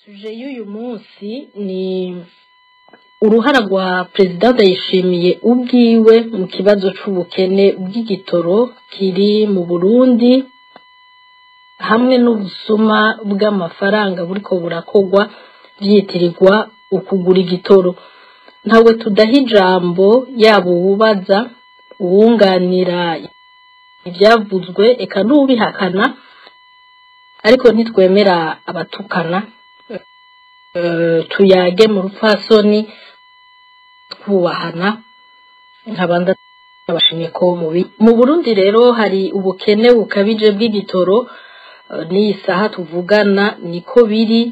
Suje y'uyu munsi ni uruhara rwa Perezida Ndayishimiye ubwiwe mu kibazo c'ubukene bw'igitoro kiri mu Burundi hamwe n'ubusuma bw'amafaranga buriko burakogwa vyitirirwa ukugura igitoro. Ntawe tudaha ijambo yabo uwubaza uwunganira ivyavuzwe eka n'ubihakana, ariko ntitwemera abatukana. Tuyage mu rupfasoni twubahana nkabanda abashimye ko mu Burundi rero hari ubukene bukabije bw'igitoro. Ni saha tuvugana niko biri,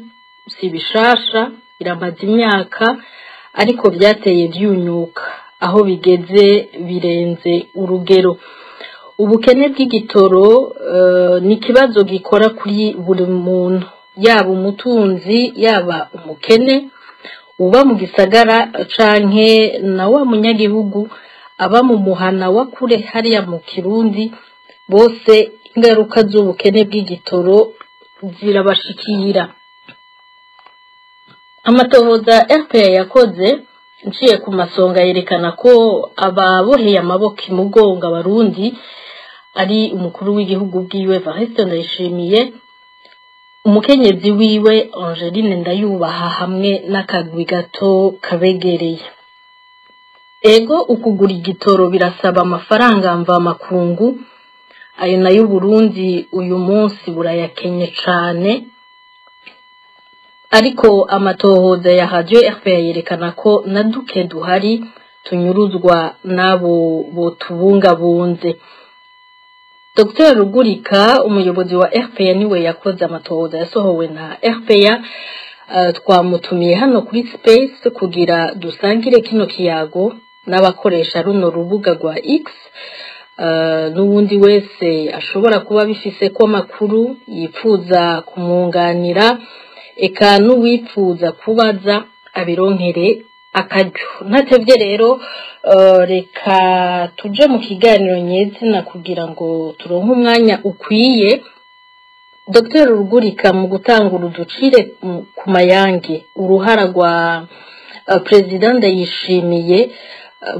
si bishasha, iramaze imyaka, ariko byateye vyunyuka aho bigeze birenze urugero. Ubukene bw'igitoro ni kibazo gikora kuri buri muntu, yaba umutunzi yaba umukene, uba mu gisagara canke na wa munyagihugu aba mu muhana wa kure hariya mu Kirundi, bose ingaruka z'ubukene bw'igitoro zirabashikira. Amatohoza RPA yakoze nciye ku masonga yerekana ko ababoheye amaboko imugonga Abarundi ari umukuru w'igihugu bwiwe Ndayishimiye, umukenyezi wiwe Angeline Ndayubaha hamwe n'akagwi gato kabegereye. Ego ukugura igitoro birasaba amafaranga mva makungu, ayo nayo Burundi uyu munsi burayakenye cane, ariko amatohoza ya radio RPA yerekana ko naduke duhari tunyuruzwa nabo botubungabunze. Dr. Rugurika, umuyobozi wa RPA, niwe yakoze amatohoza yasohowe na RPA. Twamutumiye hano kuri Space kugira dusangire kino kiyago n'abakoresha runo rubuga rwa X. N'ubundi wese ashobora kuba bifise ko makuru yifuza kumwunganira, eka n'uwifuza kubaza abironkere akaryo. Ntatevye rero reka tuje mu kiganiro nyezina kugira ngo turonke umwanya ukwiye. Dr. Rugurika, mu gutangura uducire ku mayange uruhara rwa Perezida Ndayishimiye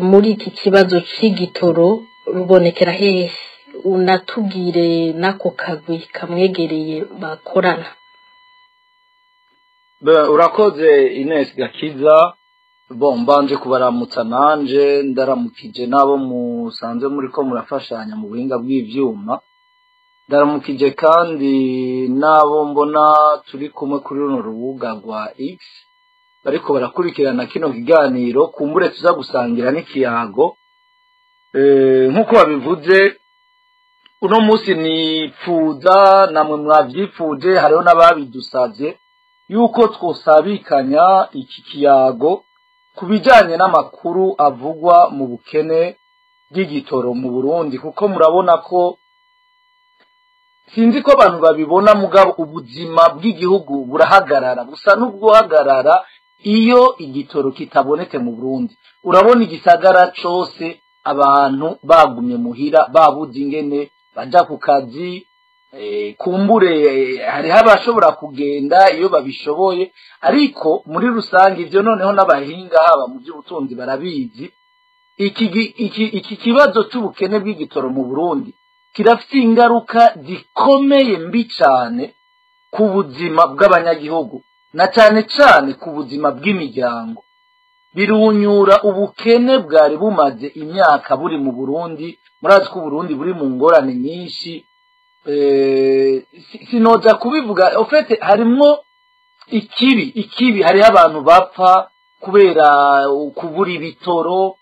muri iki kibazo c'igitoro rubonekera hehe? Unatubwire nako kagwi kamwegereye bakorana. Urakoze Ines Gakiza. Mbanje kubaramutsa nanje ndaramukije nabo musanze muri ko murafashanya mu buhinga bw'ivyuma. Ndaramukije kandi nabo mbona turi kumwe kuri runo rubuga rwa X bariko barakurikirana kino kiganiro, kumbure tuza gusangira n'ikiyago. Nkuko babivuze uno munsi nipfuza namwe mwavyifuje, hariho n'ababidusavye yuko twosabikanya iki kiyago kubijanye n'amakuru avugwa mu bukene bw'igitoro mu Burundi, kuko murabona ko sinzi ko abantu babibona, mugabo ubuzima bw'igihugu burahagarara, busa n'ubwohagarara iyo igitoro kitabonetse mu Burundi. Urabona igisagara cose abantu bagumye muhira, babuze ingene baja ku kazi. Kumbure hariho abashobora kugenda iyo babishoboye, ariko muri rusange ivyo noneho n'abahinga haba mu by'ubutunzi barabizi. Iki kibazo c'ubukene bw'igitoro mu Burundi kirafite ingaruka zikomeye mbi cane ku buzima bw'abanyagihugu, na cane cane ku buzima bw'imiryango. Birunyura ubukene bwari bumaze imyaka buri mu Burundi. Murazi ko Burundi buri mu ngorane nyinshi. Sinoza kubivuga, ofete harimwo ikibi, hariho abantu bapfa kubera kubura ibitoro,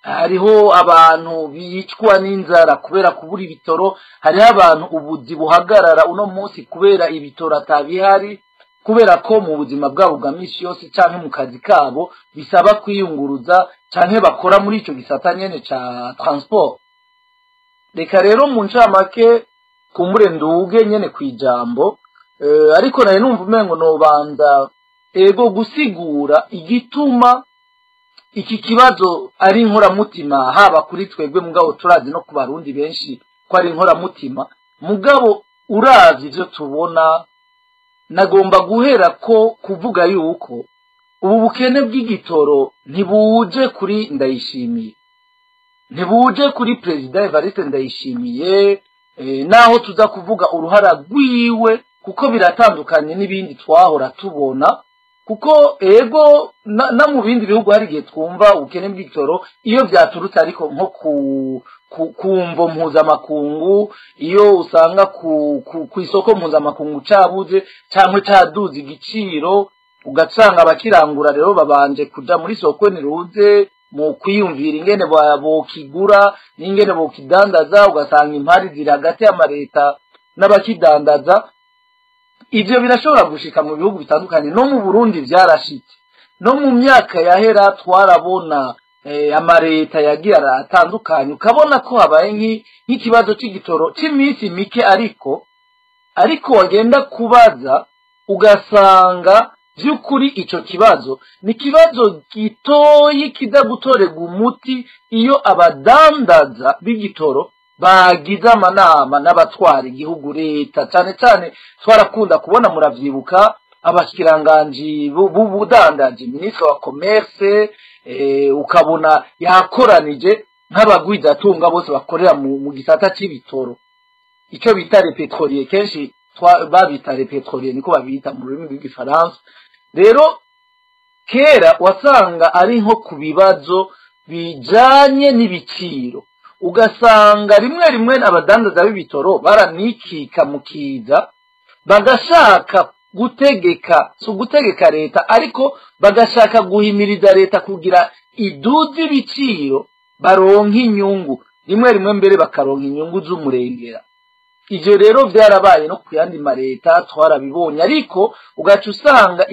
hariho abantu bicwa n'inzara kubera kubura ibitoro, hariho abantu ubuzi buhagarara uno munsi kubera ibitoro atabihari, kubera ko mu buzima bwabo bwa misi yose canke mu kazi kabo bisaba kwiyunguruza canke bakora muri ico gisata nyene ca transport. Reka rero mu ncamake kumbure nduge nyene kwijambo, ariko naye numva umengo nobanza ego gusigura igituma iki kibazo ari inkoramutima, haba kuri twebwe mugabo turazi no ku Barundi benshi ko ari inkoramutima. Mugabo uravye ivyo tubona nagomba guhera ko kuvuga yuko ubu bukene bw'igitoro ntibuje kuri Ndayishimiye, ntibuje kuri Perezida Evariste Ndayishimiye, naho tuza kuvuga uruhara rwiwe kuko biratandukanye n'ibindi twahora tubona, kuko ego na mu bindi bihugu hari igihe twumva ubukene bw'igitoro iyo byaturutse ariko nko kumvo mpuzamakungu, iyo usanga ku isoko mpuzamakungu cabuze cyangwa caduze igiciro, ugasanga abakirangura rero babanje kuja muri soko niruze mu kwiyumvira ingene bokigura n'ingene bokidandaza, ugasanga impari ziri hagati y'amareta n'abakidandaza. Ivyo birashobora gushika mu bihugu bitandukanye, no mu Burundi vyarashitse, no mu myaka yahera twarabona amareta yagira atandukanye, ukabona ko habaye nk'ikibazo c'igitoro c'imisi mike, ariko wagenda kubaza ugasanga vy'ukuri ico kibazo ni kibazo gitoyi kiza gutorega umuti iyo abadandaza b'igitoro bagize amanama n'abatwara igihugu, leta cyane cyane twarakunda kubona, muravyibuka abashikiranganji b'ubudandaji, ministre wa commerce, ukabona yakoranije nk'abagwizatunga bose bakorera mu gisata c'ibitoro, ico bita les pétroliers, kenshi babita les pétroliers niko babita mu rurimi rw'igifaransa. Rero kera wasanga ari nko ku bibazo bijanye n'ibiciro, ugasanga rimwe abadandaza b'ibitoro baranikika mukiza, bagashaka gutegeka leta, ariko bagashaka guhimiriza leta kugira iduze ibiciro baronka inyungu, rimwe mbere bakaronka inyungu z'umurengera. Ivyo rero vyarabaye no kuyandi mareta twarabibonye, ariko ugaca usanga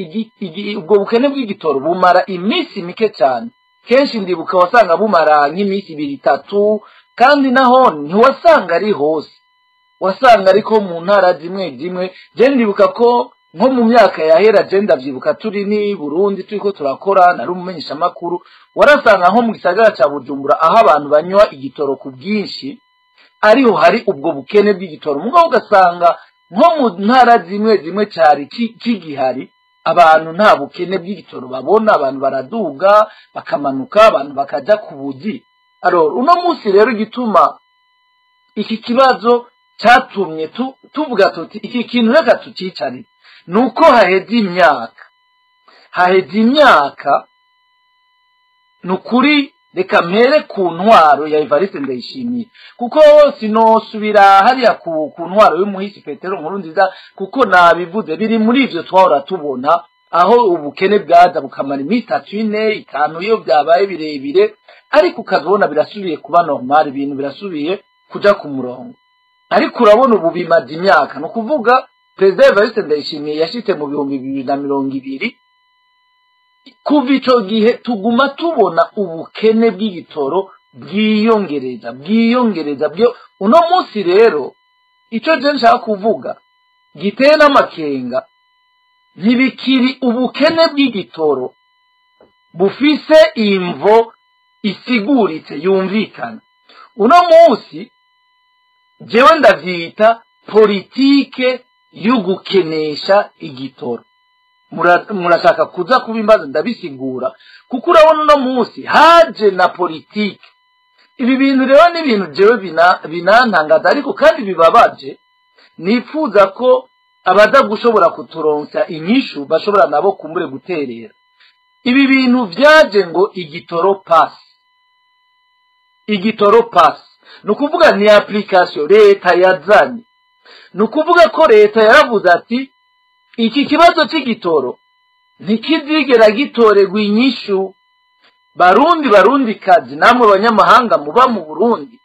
ubwo bukene bw'igitoro bumara imisi mike cyane, kenshi ndibuka wasanga bumara nk'imisi 2-3, kandi naho ntiwasanga ari hose, wasanga ariko mu ntara zimwe. Je ndibuka ko nko mu myaka yahera, je ndavyibuka turi ni Burundi turiko turakora, nari umumenyesha makuru, warasanga nko mu gisagara ca Bujumbura aho abantu banywa igitoro ku bwinshi ariho hari ubwo bukene bw'igitoro, mugabo ugasanga nko mu ntara zimwe cyari kigihari abantu nta bukene bw'igitoro babona, abantu baraduga bakamanuka, abantu bakaja ku buzi. Uno munsi rero igituma iki kibazo cyatumye tuvuga tuti iki kintu reka tucicare, nuko haheze imyaka nukuri. Reka mpere ku ntwaro ya Evariste Ndayishimiye, kuko sinosubira hariya ku ntwaro y'umuhisi Petero Nkurunziza, kuko nabivuze biri muri ivyo twahora tubona, aho ubukene bwaza bukamara imisi 3, 4, 5 iyo byabaye birebire, ariko ukazibona birasubiye kuba normal, ibintu birasubiye kuja ku murongo. Ariko urabona ubu bimaze imyaka, no kuvuga Perezida Evariste Ndayishimiye yashitse mu 2020, kuva ico gihe tuguma tubona ubukene bw'igitoro bwiyongereza byo. Uno munsi rero ico je nshaka kuvuga giteye n'amakenga, ntibikiri ubukene bw'igitoro bufise imvo isiguritse yumvikana. Uno munsi jewe ndavyita politike y'ugukenesha igitoro. Murashaka kuza kubimbaza ndabisigura, kuko urabona uno munsi haje na politike. Ibi bintu rero ni ibintu jewe binantangaza, ariko kandi bibabaje. Nifuza ko abaza gushobora kuturonsa inyishu bashobora nabo kumbure guterera. Ibi bintu vyaje ngo igitoro pass, nukuvuga ni application leta yazanye, nukuvuga ko leta yaravuze ati iki kibazo c'igitoro ntikizigera gitorerwa inyishu. Barundi kazi, namwe abanyamahanga muba mu Burundi,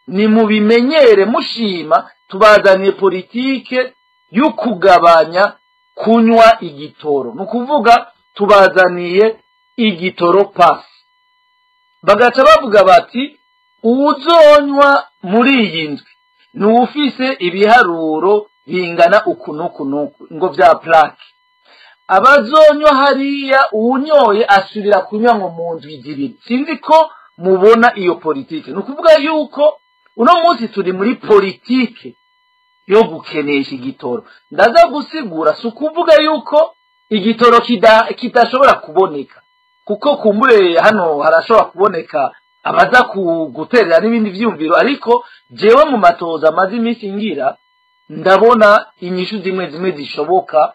ni mubimenyere mushima tubazaniye politike y'ukugabanya kunywa igitoro, nukuvuga tubazaniye igitoro pass. Bagaca bavuga bati uwuzonywa muri iyi ndwi n'ufise ibiharuro bingana ukunuku ngo vya plaque, abazonywa hariya uwunyoye asubira kunywa ngo mu ndwi zibiri. Sinzi ko mubona iyo politike. Nukuvuga yuko uno munsi turi muri politike yo gukenesha igitoro. Ndaza gusigura si ukuvuga yuko igitoro kidashobora kuboneka, kuko kumbure hano harashobora kuboneka abaza guterera n'ibindi vyumviro, ariko jewe mu matoza amaze iminsi ngira ndabona inyishu zimwe zishoboka.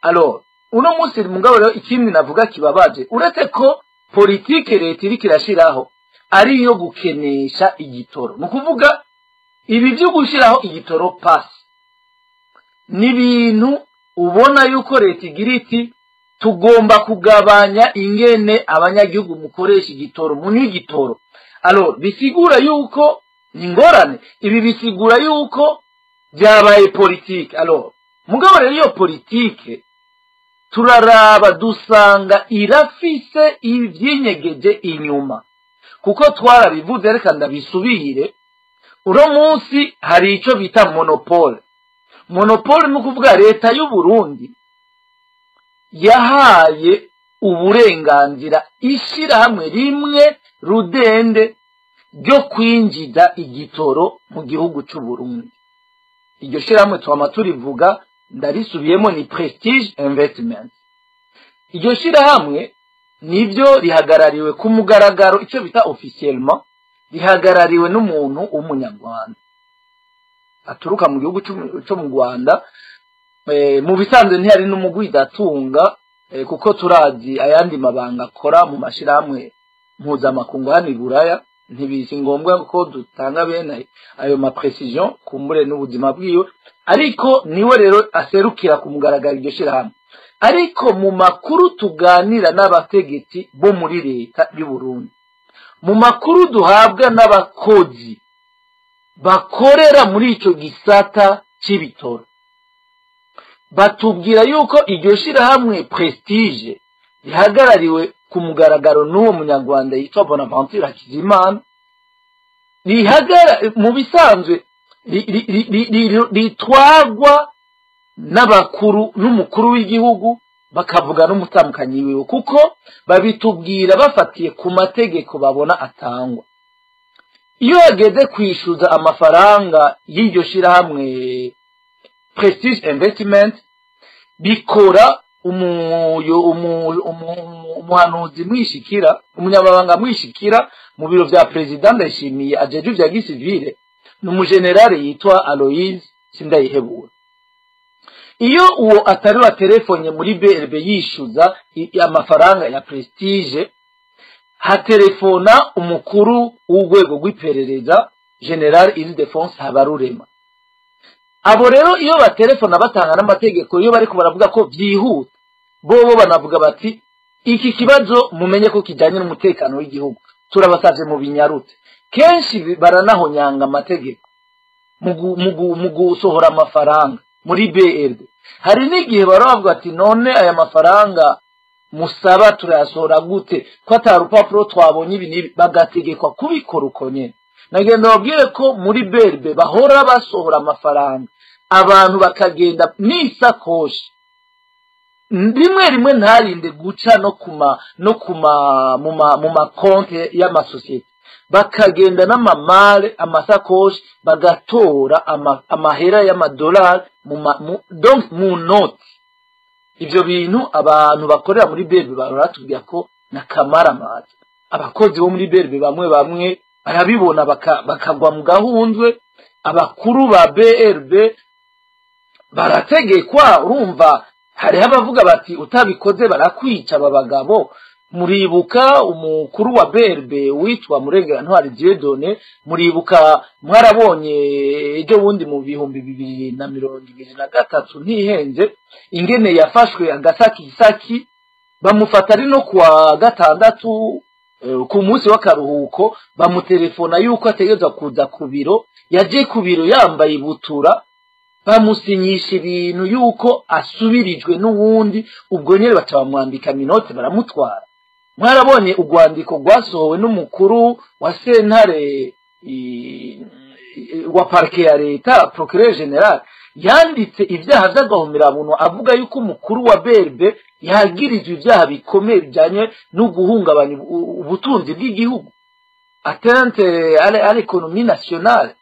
Alors uno munsi mugabo rero ikindi navuga kibabaje, uretse ko politike leta iriko irashiraho ari yo gukenesha igitoro, mu kuvuga ibi byo gushiraho igitoro pasi n'ibintu ubona yuko leta igira iti tugomba kugabanya ingene abanyagihugu mukoresha igitoro mu n'igitoro. Alors bisigura yuko ingorane ibi bisigura yuko byabaye politike. Alors mugabo rero iyo politike turaraba dusanga irafise ivyinyegeje inyuma, kuko twarabivuze reka ndabisubire. Uno munsi hari ico bita monopole. Monopole ni ukuvuga leta y'u Burundi yahaye uburenganzira ishirahamwe rimwe rudende ryo kwinjiza igitoro mu gihugu c'u Burundi. Iryo shirahamwe twama turivuga, ndarisubiyemo, ni Prestige Investment. Iryo shirahamwe nivyo rihagarariwe ku mugaragaro, ico bita officiellement rihagarariwe n'umuntu w'umunyarwanda aturuka mu gihugu cyo mu Rwanda. Mu bisanzwe ntihari n'umugwizatunga, kuko turazi ayandi mabanga akora mu mashirahamwe mpuzamakungu hano i Buraya, ntibisi ngombwa ko dutanga bene ayo ma precision kumbure n'ubuzima bwiwe, ariko niwe rero aserukira ku mugaragaro iryo shirahamwe. Ariko mu makuru tuganira n'abategetsi bo muri leta y'u Burundi, mu makuru duhabwa n'abakozi bakorera muri ico gisata c'ibitoro, batubwira yuko iryo shirahamwe Prestige rihagarariwe ku mugaragaro n'uwo munyarwanda yitwa Bonaventure Hakizimana, mu bisanzwe ritwagwa n'abakuru n'umukuru w'igihugu, bakavuga n'umutamukanyi wiwe, kuko babitubwira bafatiye ku mategeko babona atangwa. Iyo yageze kwishuza amafaranga y'iryo shirahamwe Prestige Investment, bikora umuhanuzi mwishikira, umunyamabanga mwishikira mu biro vya President Ndayishimiye ajeje vya gisivile, n'umugenerale yitwa Aloise Sindayihebura. Iyo uwo atari wa telefonye muri BRB yishuza amafaranga ya Prestige, haterefona umukuru w'urwego rw'iperereza General Ildefonse Habarurema. Abo rero iyo baterefona batanga n'amategeko, iyo bariko baravuga ko byihuta, bobo banavuga bati iki kibazo mumenye ko kijanye n'umutekano w'igihugu, turabasavye mu binyarute. Kenshi baranahonyanga amategeko mu gusohora amafaranga muri BRD. Hari n'igihe baravuga ati none aya mafaranga musaba turayasohora gute ko atarupapuro twabonye ibi, bagategekwa kubikora uko nyene. Nagenda babwire ko muri BRB bahora basohora amafaranga, abantu bakagenda n'isakoshi rimwe ntarinde guca mu makonte y'amasosiyete, bakagenda n'amamare amasakoshi bagatora amahera y'amadolari mu noti. Ivyo bintu abantu bakorera muri BRB baratubwira ko nakamaramaza. Abakozi bo muri BRB bamwe barabibona bakagwa mu gahundwe. Abakuru ba BRB barategekwa, urumva hari abavuga bati utabikoze barakwica. aba bagabo muribuka umukuru wa BRB witwa Murengera Ntwari Dieudonné, muribuka mwarabonye ejo bundi mu 2023 ntihenze ingene yafashwe agasaki bamufata ari no kwa gatandatu ku munsi w'akaruhuko, bamutelefona yuko ategerezwa kuza ku biro. Yaje ku biro yambaye ibutura, bamusinyisha ibintu yuko asubirijwe n'uwundi, ubwo nyene baca bamwambika minote baramutwara. Mwarabonye urwandiko rwasohowe n'umukuru wa sentare wa parke ya leta, procureur general, yanditse ivyaha vy'agahomerabuntu avuga yuko umukuru wa BRB yagirizwe ivyaha bikomeye bijanye no guhungabanya ubutunzi bw'igihugu, atteinte à l'économie nationale.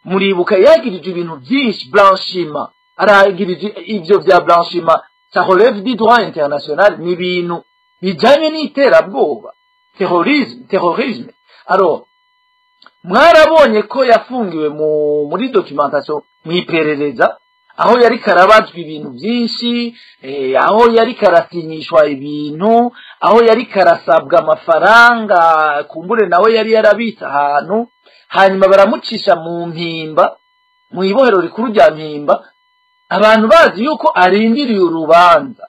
muribuka yagirije ibintu byinshi blanchiment aragirije ivyo vya blanchiment ça relève du droit international ni ibintu bijanye n'iterabwoba terrorisme alors mwarabonye ko yafungiwe muri documentation mwiperereza aho yari karabazwa ibintu byinshi aho yari karasinyishwa ibintu aho yari karasabwa amafaranga kumbure nawe yari yarabitse ahantu hanyuma baramucisha mu mpimba mu ibohero rikuru rya mpimba abantu bazi yuko arindiriye urubanza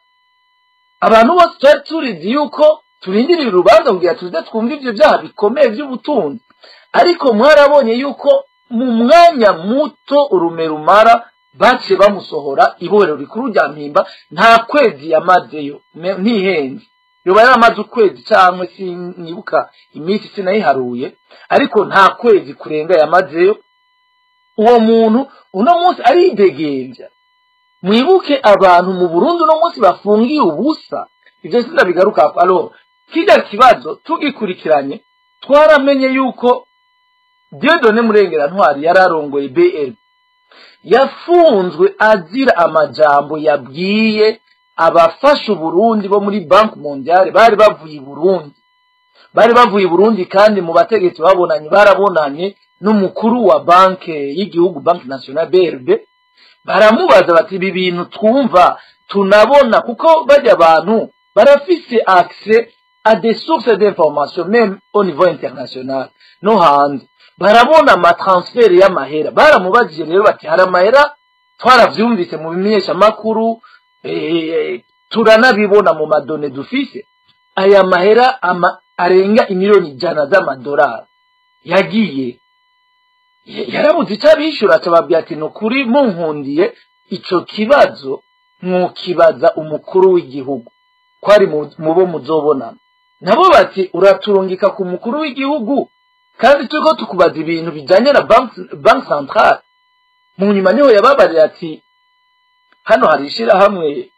abantu bose twari turizi yuko turindiriye urubanza kugira tuze twumve ivyo byaha bikomeye by'ubutunzi ariko mwarabonye yuko mu mwanya muto urume rumara bace bamusohora ibohero rikuru rya mpimba nta kwezi yamazeyo ntihenze yoba yaramaze ukwezi cyangwa sinibuka iminsi sinayiharuye ariko nta kwezi kurenga yamazeyo uwo muntu uno munsi aridegembya mwibuke abantu mu Burundi uno munsi bafungiye ubusa ivyo sindabigaruka alors kijya kibazo tugikurikiranye twaramenye yuko Dieudonné Murengera Ntwari yararongoye BL yafunzwe azira amajambo yabwiye abafasha Burundi bo muri Banque Mondiale bari bavuye i Burundi kandi mu bategetsi barabonanye n'umukuru wa banke y'igihugu Banque Nationale BRB baramubaza bati ibi bintu twumva tunabona kuko bajya abantu barafise accès à des sources d'information même au niveau international no hanze barabona amatransfer y'amahera baramubajije rero bati hari amahera twaravyumvise mu bimenyesha makuru turanabibona mu madone dufise aya mahera arenga imiliyoni 100 z'amadolari yagiye yarabuze icabishura cababwiye ati no kuri munkundiye ico kibazo mwokibaza umukuru w'igihugu kwari mubo muzobonana nabo bati uraturungika ku mukuru w'igihugu kandi turiko tukubaza ibintu bijanye na bank centrale mu nyuma niho yababarira ati hano harishira hamwe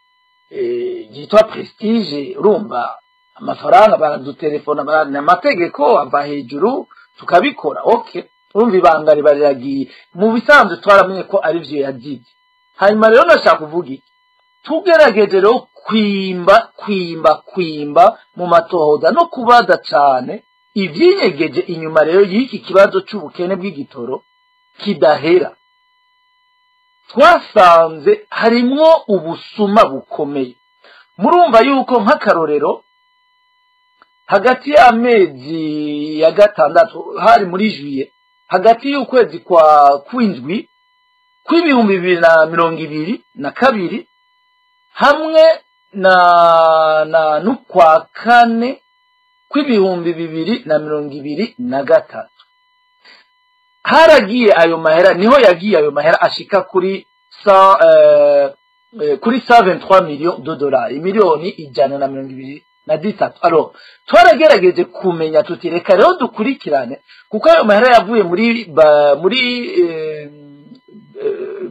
yitwa Prestige urumva amafaranga baradutelefona barana amategeko ava hejuru tukabikora okay urumva ibangari bariragiye mu bisanzwe twaramenye ko ari vyo yagize hanyuma rero nashaka kuvuga iki tugerageje rero kwimba mu matohoza no kubaza cane ivyinyegeje inyuma rero y'iki kibazo c'ubukene bw'igitoro kidahera twasanze harimwo ubusuma bukomeye murumva yuko nk'akarorero hagati y'amezi ya gatandatu hari muri juillet hagati y'ukwezi kwa kwindwi kw'ibihumbi 2022 hamwe na n'ukwa kane kw'ibihumbi 2023 haragiye ayo mahera niho yagiye ayo mahera ashika kuri 123 millions de dollars miliyoni 123 alors twaragerageje kumenya tuti reka rero dukurikirane kuko ayo mahera yavuye muri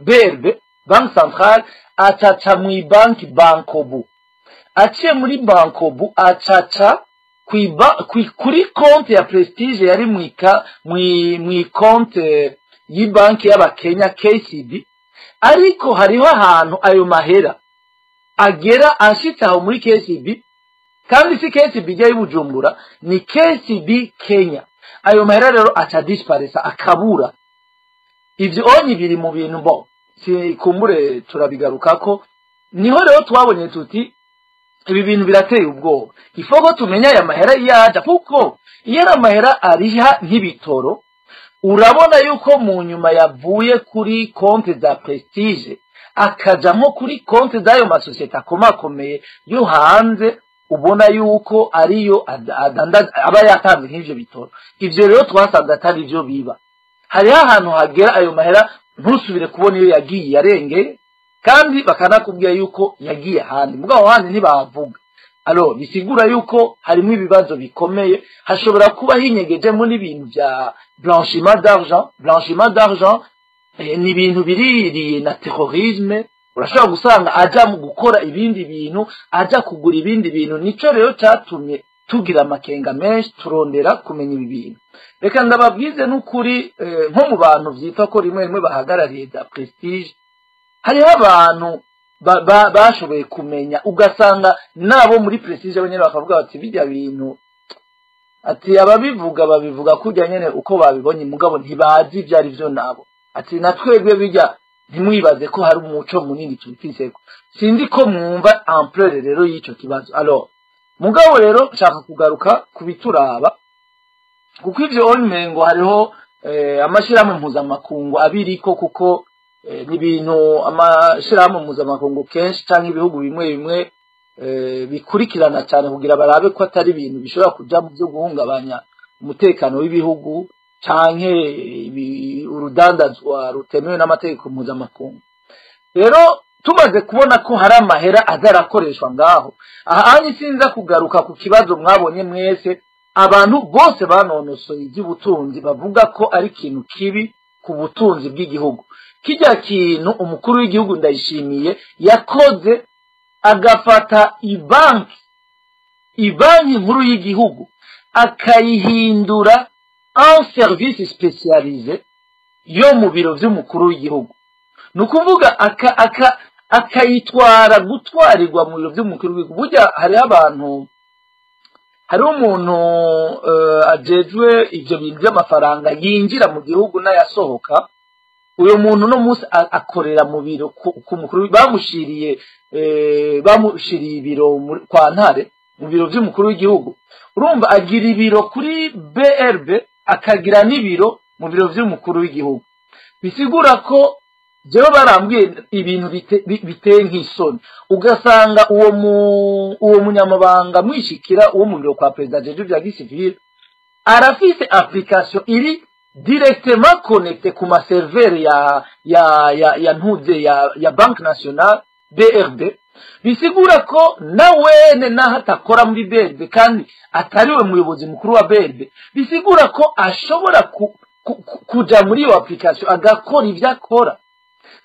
BRB Banque Centrale acaca mu banki Bankobu aciye muri Bankobu acaca kuri konti ya Prestige yari mu konti y'ibanki y'abakenya KCB ariko hariho ahantu ayo mahera agera ashitse aho muri KCB kandi si KCB ijya y'Ubujumbura ni KCB Kenya ayo mahera rero aca disparesa akabura ivyo onye biri mu bintu bo si kumbure turabigarukako niho rero twabonye tuti ibi bintu birateye ubwoba ifoko tumenya aya mahera yaje kuko iyo amahera ariha nk'ibitoro urabona yuko mu nyuma yavuye kuri konti za Prestige akajamo kuri konti z'ayo masosiyete akomakomeye yo hanze ubona yuko ariyo aba yatanze nk'ivyo bitoro ivyo rero twasanze atari ivyo biba hari ahantu hagera ayo mahera ntusubire kubona iyo yagiye yarenge kandi bakanakubwiye yuko yagiye handi mugabo handi ntibavuga alors bisigura yuko harimo ibibazo bikomeye hashobora kuba hinyegeje muri ibintu bya blanchiment d'argent ni ibintu biririye na terrorisme urashobora gusanga aja mu gukora ibindi bintu aja kugura ibindi bintu nico rero cyatumye tugira amakenga menshi turondera kumenya ibi bintu. Reka ndababwize n'ukuri nko mu bantu vyitwa ko rimwe rimwe bahagarariye za prestige, hariho abantu bashoboye kumenya ugasanga nabo muri prestige abanyene bakavuga bati bijya bintu ati ababivuga babivuga kujya nyene uko babibonye mugabo ntibazi ivyari vyo nabo, ati natwebwe bijya ntimwibaze ko hari umuco munini tubifiseko. Sindi ko mwumva ampleur rero y'ico kibazo. Alors mugabo rero nshaka kugaruka kubituraba kuko ivyo onmengo hariho amashirahamwe mpuzamakungu abiriko kuko n'ibintu amashirahamwe mpuzamakungu kenshi canke ibihugu bimwe bimwe bikurikirana cyane kugira barabe ko atari ibintu bishobora kuja mu byo guhungabanya umutekano w'ibihugu canke urudandazwa rutemewe n'amategeko mpuzamakungu. Rero tumaze kubona ko hari amahera azarakoreshwa ngaho, aha sinza kugaruka ku kibazo mwabonye mwese abantu bose banonosoye iby'ubutunzi bavuga ko ari ikintu kibi ku butunzi bw'igihugu. Kijya kintu umukuru w'igihugu Ndayishimiye yakoze agafata ibanki nkuru y'igihugu akayihindura en service spécialisé yo mu biro vy'umukuru w'igihugu. Nukuvuga akayitwara gutwarirwa mu biro vy'umukuru w'igihugu. Burya hari umuntu ajejwe ivyo bintu by'amafaranga yinjira mu gihugu n'ayasohoka. Uyo muntu no musi akorera mu biro ku mukuru, bamushiriye ibiro kwa Ntare mu biro vy'umukuru w'igihugu. Urumva agira ibiro kuri BRB akagira n'ibiro mu biro vy'umukuru w'igihugu. Bisigura ko jewe barambwiye ibintu biteye nk'isoni, ugasanga uwo munyamabanga mwishikira uwo mu biro kwa perezida jeje vya gisivile arafise application iri directement connecté ku ma serveur ya ntuze ya Banque Nationale BRB. Bisigura ko nawene nahatakora muri BRB kandi atariwe muyobozi mukuru wa BRB, bisigura ko ashobora kuja muri iyo application agakora ivyo akora.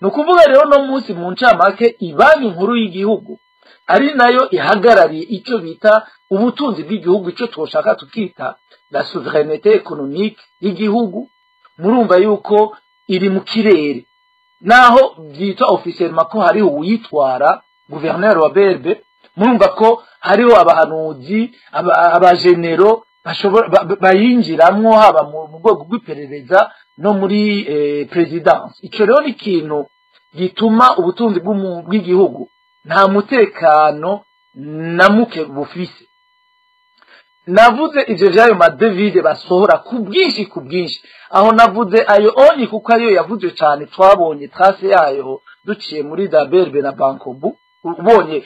Nukuvuga rero no munsi mu ncamake ibanki nkuru y'igihugu ari nayo ihagarariye ico bita ubutunzi bw'igihugu, ico twoshaka tukita la souveraineté économique y'igihugu. Murumva yuko iri mu kirere, naho vyitwa officiellement ko hariho uwitwara gouverneur wa BRB. Murumva ko hariho abahanuzi abagenero bayinjiramwo haba mu rwego rw'iperereza no muri presidence. Ico rero ni ikintu gituma ubutunzi bw'igihugu nta mutekano na muke bufise. Navuze ivyo vyayo madevide basohora ku bwinshi, aho navuze ayo onyi kuko ariyo yavuze cyane, twabonye trace yayo duciye muri za BRB na Bankobu, ubonye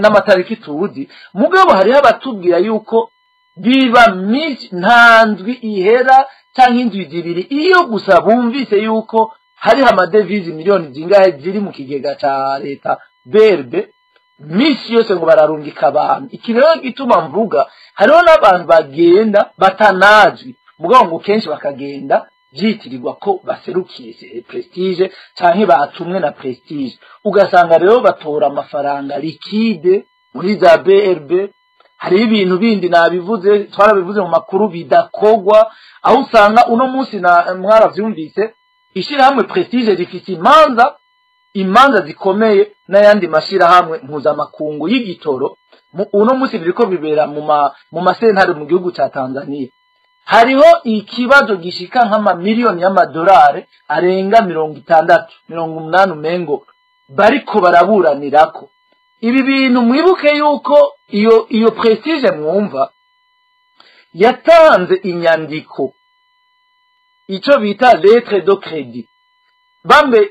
n'amatariki tuzi. Mugabo hariho abatubwira yuko biba ntanzwi ihera canke indwi zibiri iyo gusa bumvise yuko hariho amadevize miliyoni zingahe ziri mu kigega ca leta BRB, misi yose ngo bararungika abantu. Iki rero gituma mvuga hariho n'abantu bagenda batanazwi, mugabo ngo kenshi bakagenda vyitirirwa ko baserukiye prestige canke batumwe na prestige, ugasanga rero batora amafaranga liquide muri za BRB. Hari ibintu bindi nabivuze, twarabivuze mu makuru bidakogwa, aho usanga uno munsi na mwaravyumvise ishirahamwe prestige rifite imanza zikomeye n'ayandi mashirahamwe mpuzamakungu y'igitoro. Uno munsi biriko bibera mu masentare mu gihugu ca Tanzania. Hariho ikibazo gishika nk'amamiliyoni y'amadolari arenga 60-80 umengo bariko baraburanirako. Ibi bintu mwibuke yuko iyo prestige mwumva yatanze inyandiko, ico bita lettre de crédit, bambe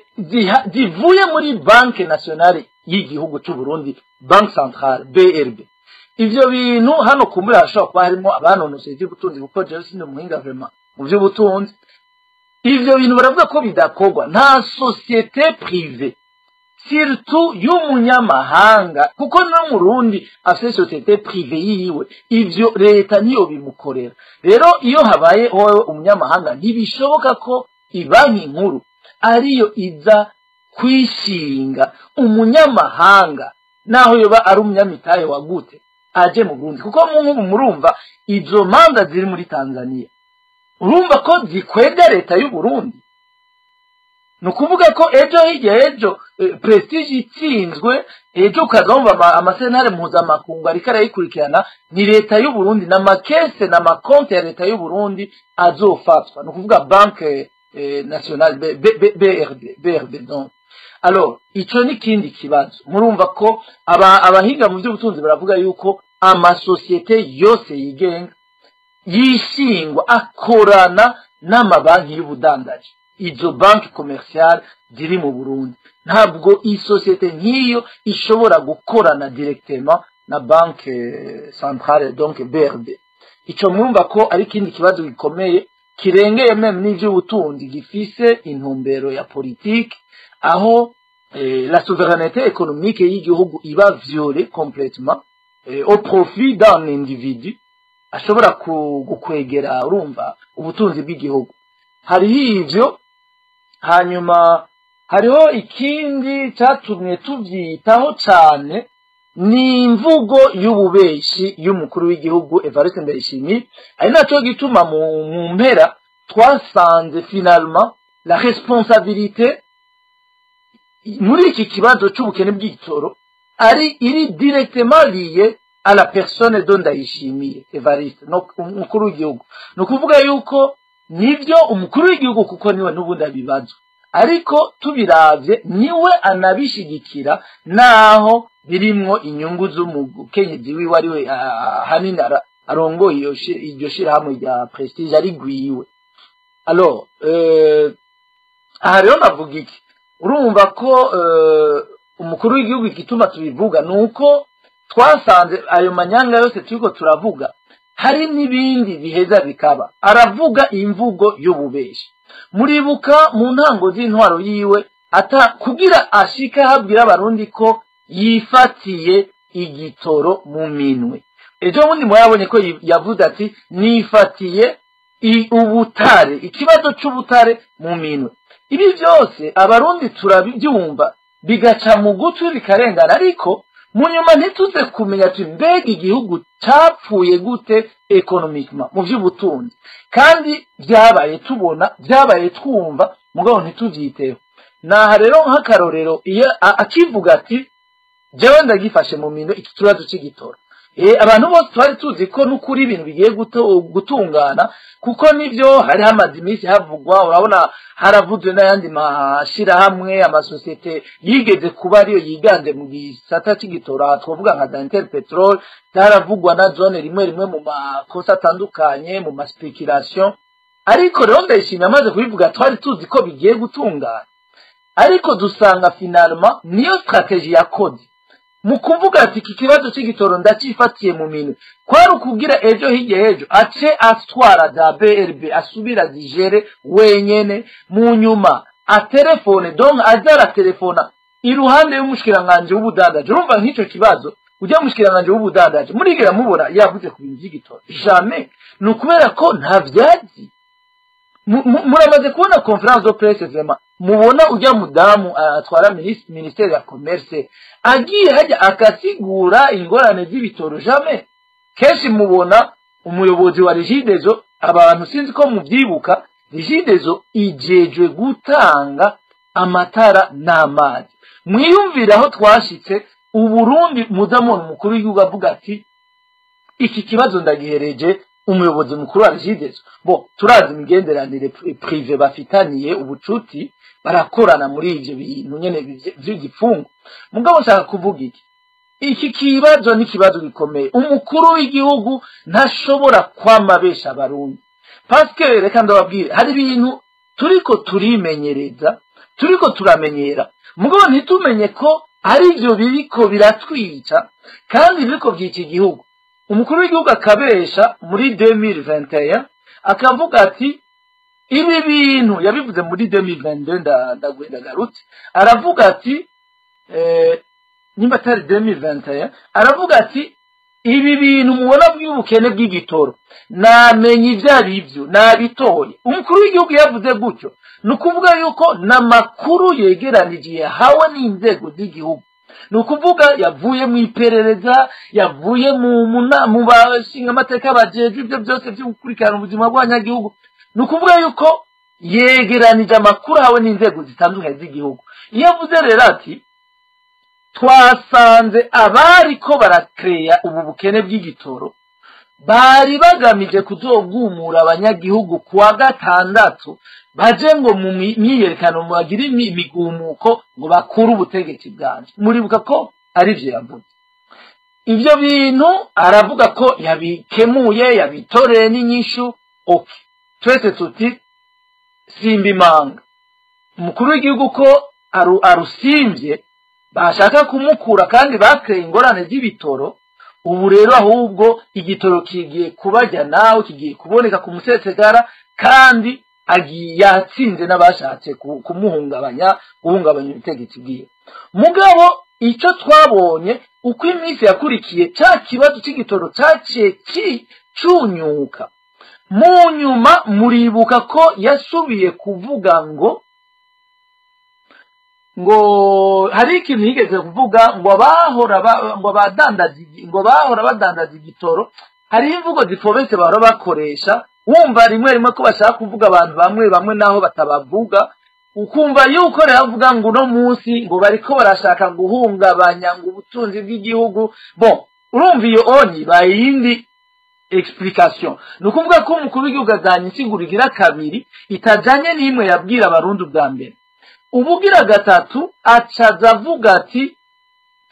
zivuye muri Banque Nationale y'igihugu cy'u Burundi, Banque Centrale BRB. Ivyo bintu hano kumbura hashobora kuba harimo abanonoseye ivy'ubutunzi kuko jewe sindi umuhinga vraiment mu vy'ubutunzi. Ivyo bintu baravuga ko bidakogwa nta société privée, surtout y'umunyamahanga, kuko no mu Burundi afise société privée yiwe, ivyo leta niyo bimukorera. Rero iyo habaye wowe umunyamahanga ntibishoboka ko ibanki nkuru ariyo iza kwishinga umunyamahanga naho yoba ari umunyamitahe wagute. aje mu Burundi kuko murumva izo manza ziri muri Tanzania urumva ko zikwega leta y'u Burundi nukuvuga ko ejo prestige itsinzwe ejo kagomba amasenare mpuzamakungu ariko arayikurikirana ni leta y'u Burundi n'amakese n'amakonti ya leta y'u Burundi azofatwa nukuvuga banque nationale BRD donc alors ico ni kindi kibazo murumva ko abahinga mu by'ubutunzi baravuga yuko amasosiyete yose yigenga yishingwa akorana n'amabanki y'ubudandaji izo banki commerciale ziri mu Burundi ntabwo isosiyete nk'iyo ishobora gukorana directement na banque centrale donc BRD ico mwumva ko ari kindi kibazo gikomeye kirengeye meme n'ivy'ubutunzi gifise intumbero ya politique aho la souveraineté économique y'igihugu iba violée complètement au profit d'un individu ashobora gukwegera urumva ubutunzi bw'igihugu hariho ivyo hanyuma hariho ikindi cyatumye tuvyitaho cyane ni imvugo y'ububeshi y'umukuru w'igihugu Evariste Ndayishimiye ari naco gituma mu mpera twasanze finalement la responsabilité muri iki kibazo cy'ubukene bw'igitoro iri directement lié à la personne de Ndayishimiye Evariste umukuru w'igihugu no kuvuga yuko nivyo umukuru w'igihugu kuko niwe n'ubundi abibazo ariko tubiravye niwe anabishigikira naho birimwo inyungu z'umukenyezi wiwe ariwe hanini arongoye iryo shirahamwe rya prestige ari gwiwe alors aha rero navuga iki urumva ko umukuru w'igihugu igituma tubivuga nuko twasanze ayo manyanga yose turiko turavuga hari n'ibindi biheza bikaba aravuga imvugo y'ububeshi muribuka mu ntango z'intwaro yiwe kugira ashika habwira abarundi ko yifatiye igitoro mu minwe ejo bundi mwabonye ko yavuze ati nifatiye ubutare ikibazo c'ubutare mu minwe ibi byose abarundi turabyumva bigaca mu gutwi bikarengana ariko mu nyuma ntituze kumenya ati mbega igihugu capfuye gute economiquement mu by'ubutunzi kandi byabaye tubona byabaye twumva mugabo ntituvyiteho naha rero nk'akarorero iyo akivuga ati jewe ndagifashe mu mino iki kibazo c'igitoro abantu bose twari tuzi ko n'ukuri ibintu bigiye gutungana kuko nivyo hari hamaze iminsi havugwa urabona haravuzwe n'ayandi mashirahamwe amasosiyete yigeze kuba ariyo yiganje mu gisata c'igitoro twavuga nka Dantel Petrol haravugwa na zone rimwe mu makosa atandukanye mu speculation ariko rero Ndayishimiye amaze kubivuga twari tuzi ko bigiye gutungana ariko dusanga finalement niyo strategie yakoze mu kuvuga ati iki kibazo c'igitoro ndacifatiye mu minwe kwari ukugira ejo hirya ace astwara da BRB asubira digere wenyene mu nyuma telefone donc azara telefona iruhande y'umushikiranganje w'ubudandaje urumva nk'ico kibazo ujya mushikiranganje w'ubudandaje murigera mubona yavuze ku bintu by'igitoro jamais nukubera ko nta vyazi muramaze kubona conference de presse vraiment mubona ujya mudamu atwara ministère ya commerce agiye hajya akasigura ingorane z'ibitoro jamais kenshi mubona umuyobozi wa Regidezo abantu sinzi ko muvyibuka Regidezo ijejwe gutanga amatara n'amazi mwiyumvira aho twashitse uburundi mudamona umukuru w'igihugu avuga ati iki kibazo ndagihereje umuyobozi mukuru wa Regidezo turazi imigenderanire prive bafitaniye ubucuti barakorana muri ivyo bintu nyene vy'igipfungu mugabo nshaka kuvuga iki kibazo ni kibazo gikomeye umukuru w'igihugu ntashobora kwamabesha abarundi parce que reka ndababwire hari ibintu turiko turimenyereza turiko turamenyera mugabo ntitumenye ko ari ivyo biriko biratwica kandi biriko by'iki gihugu umukuru w'igihugu akabesha muri 2021 akavuga ati ibi bintu yabivuze muri 2022 ndagarutse aravuga ati nimba atari 2021 aravuga ati ibi bintu mubona by'ubukene bw'igitoro namenye ivyari ivyo nabitoye umukuru w'igihugu yavuze gutyo nukuvuga yuko namakuru yegeranije hawe n'inzego z'igihugu nukuvuga yavuye mu iperereza yavuye mu bashinga amateka bajeje ibyo byose byo gukurikirana ubuzima bw'abanyagihugu nukuvuga yuko yegeranije amakuru hawe n'inzego zitandukanye z'igihugu iyo avuze rero ati twasanze abari ko barakreya ubu bukene bw'igitoro bari bagamije kuzogumura abanyagihugu kuwa gatandatu baje ngo mu myiyerekano mu bagire imigumuko ngo bakuru ubutegetsi bwanje muribuka ko ari byo yavuze ivyo bintu aravuga ko yabikemuye yabitoreye n'inyishu okay twese tuti simba imanga umukuru w'igihugu ko arusimvye bashaka kumukura kandi bakreye ingorane z'ibitoro ubu rero ahubwo igitoro kigiye kubajya nawe kigiye kuboneka ku musesekara kandi yatsinze n'abashatse kumuhungabanya guhungabanya ubutegetsi bwiwe mugabo icyo twabonye uko iminsi yakurikiye cya kibazo cy'igitoro cyaciye cyunyuka mu nyuma muribuka ko yasubiye kuvuga ngo hari ikintu yigeze kuvuga ngo bahora badandaza igitoro hari imvugo zifobetse bahora bakoresha wumva rimwe rimwe ko bashaka kuvuga abantu bamwe naho batabavuga ukumva yuko rero avuga ngo uno munsi ngo bariko barashaka guhungabanya ngo ubutunzi bw'igihugu urumva iyo oni bayindi explication nukuvuga ko umukuru w'igihugu azanye insiguro igira kabiri itajanye n'imwe yabwira abarundi bwa mbere ubugira gatatu acaza avuga ati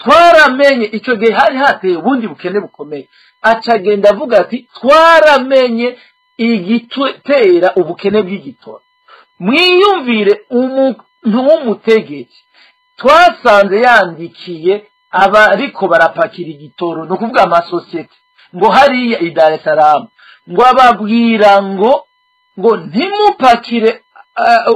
twaramenye icyo gihe hari hateye ubundi bukene bukomeye acagenda avuga ati twaramenye igitera ubukene bw'igitoro mwiyumvire umuntu w'umutegetsi twasanze yandikiye abariko barapakira igitoro no kuvuga amasosiyete ngo hariya i Dar es Salaam ngo ababwira ngo ntimupakire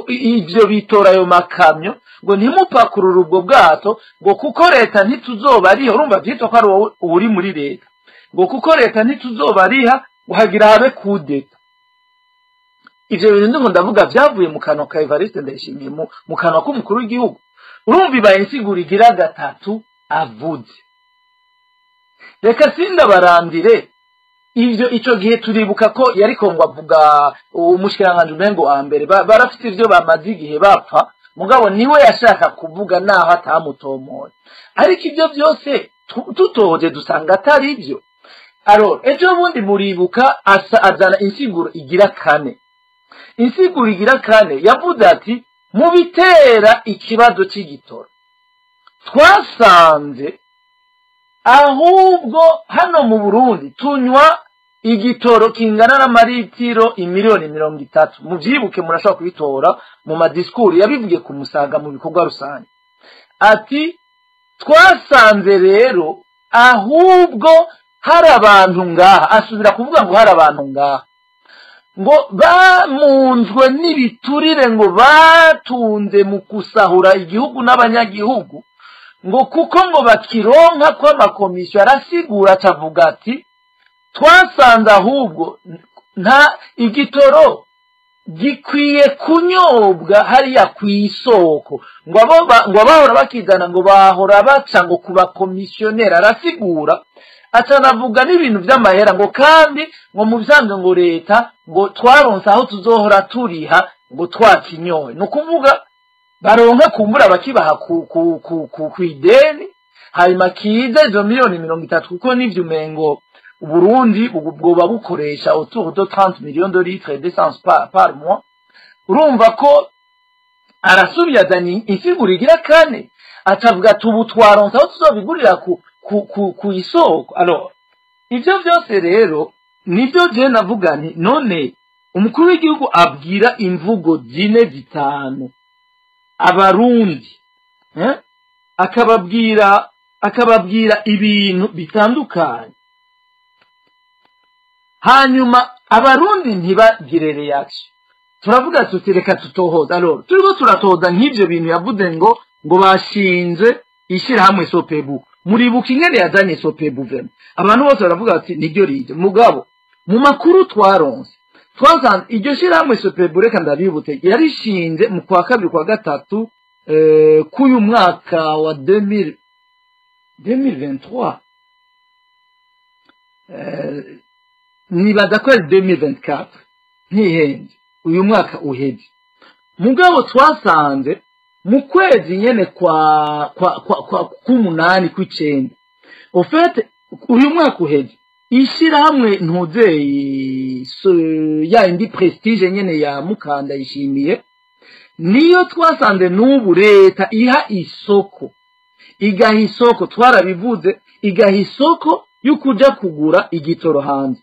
ivyo bitora ayo makamyo ngo ntimupakurure ubwo bwato ngo kuko leta ntituzobariha urumva vyitwa ko ari wowe uri muri leta ngo kuko leta ntituzobariha uhagira habe kudeta ivyo bintu ndimo ndavuga vyavuye mu kanwa ka Evariste Ndayishimiye mu kanwa k'umukuru w'igihugu urumva ibaye insiguro igira gatatu avuze reka sindabarandire ivyo ico gihe turibuka ko yariko ngo avuga umushikiranganje umengo wa mbere barafite ivyo bamaze igihe bapfa mugabo niwe yashaka kuvuga naho atamutomora ariko ivyo byose tutoje dusanga atari ivyo ejo bundi muribuka azana insiguro igira kane insiguro igira kane yavuze ati mu bitera ikibazo cy'igitoro twasanze ahubwo hano mu Burundi tunywa igitoro kingana n'amaritiro 1,030,000 muvyibuke murashobora kubitora mu madiskuru yabivuye ku Musaga mu bikorwa rusange ati twasanze rero ahubwo hari abantu ngaha asubira kuvuga ngo hari abantu ngaha ngo bamunzwe n'ibiturire ngo batunze mu kusahura igihugu n'abanyagihugu ngo kuko ngo bakironka kwa makomisiyo arasigura atavuga ati twasanze ahubwo nta igitoro gikwiye kunyobwa hariya kwisoko ngo abahora bakizana ngo bahora baca ngo kuba komisionera arasigura atanavuga n'ibintu by'amahera ngo kandi ngo muvyange ngo leta ngo twaronse aho tuzohora turiha ngo twakinyoye no kuvuga baronka kumbura bakibaha ku ideni hanyuma kiza izo 1,030,000 kuko n'ivyo umengo Burundi bwoba bukoresha autour de 30 millions de litres d'essence par mois urumva ko arasubiye azanye insiguro igira kane atavuga tubu twaronse aho tuzobigurira ku isoko ivyo byose rero nivyo je navuga nti none umukuru w'igihugu abwira imvugo 4-5 abarundi akababwira ibintu bitandukanye hanyuma abarundi ntibagire reaction turavuga tuti reka tutohoza turiko turatoza nk'ivyo bintu yavuze ngo bashinze ishira hamwe sopebu muribuka ingene yazanye sopebu vema abantu bose baravuga ati niryo rije mugabo mu makuru twaronse twasanze iryo shira hamwe sopebu reka ndabibute yarishinze mu kwa kabiri kwa gatatu k'uyu mwaka wa 2023 nibaza ko ari 2024 ntihenze uyu mwaka uheze mugabo twasanze mu kwezi nyene k'umunani kw'icenda ofete uyu mwaka uheze ishirahamwe ntuzeyi ya indi prestige nyene ya Mukanda Ndayishimiye niyo twasanze n'ubu leta iha isoko igaha isoko twarabivuze igaha isoko y'ukuja kugura igitoro hanze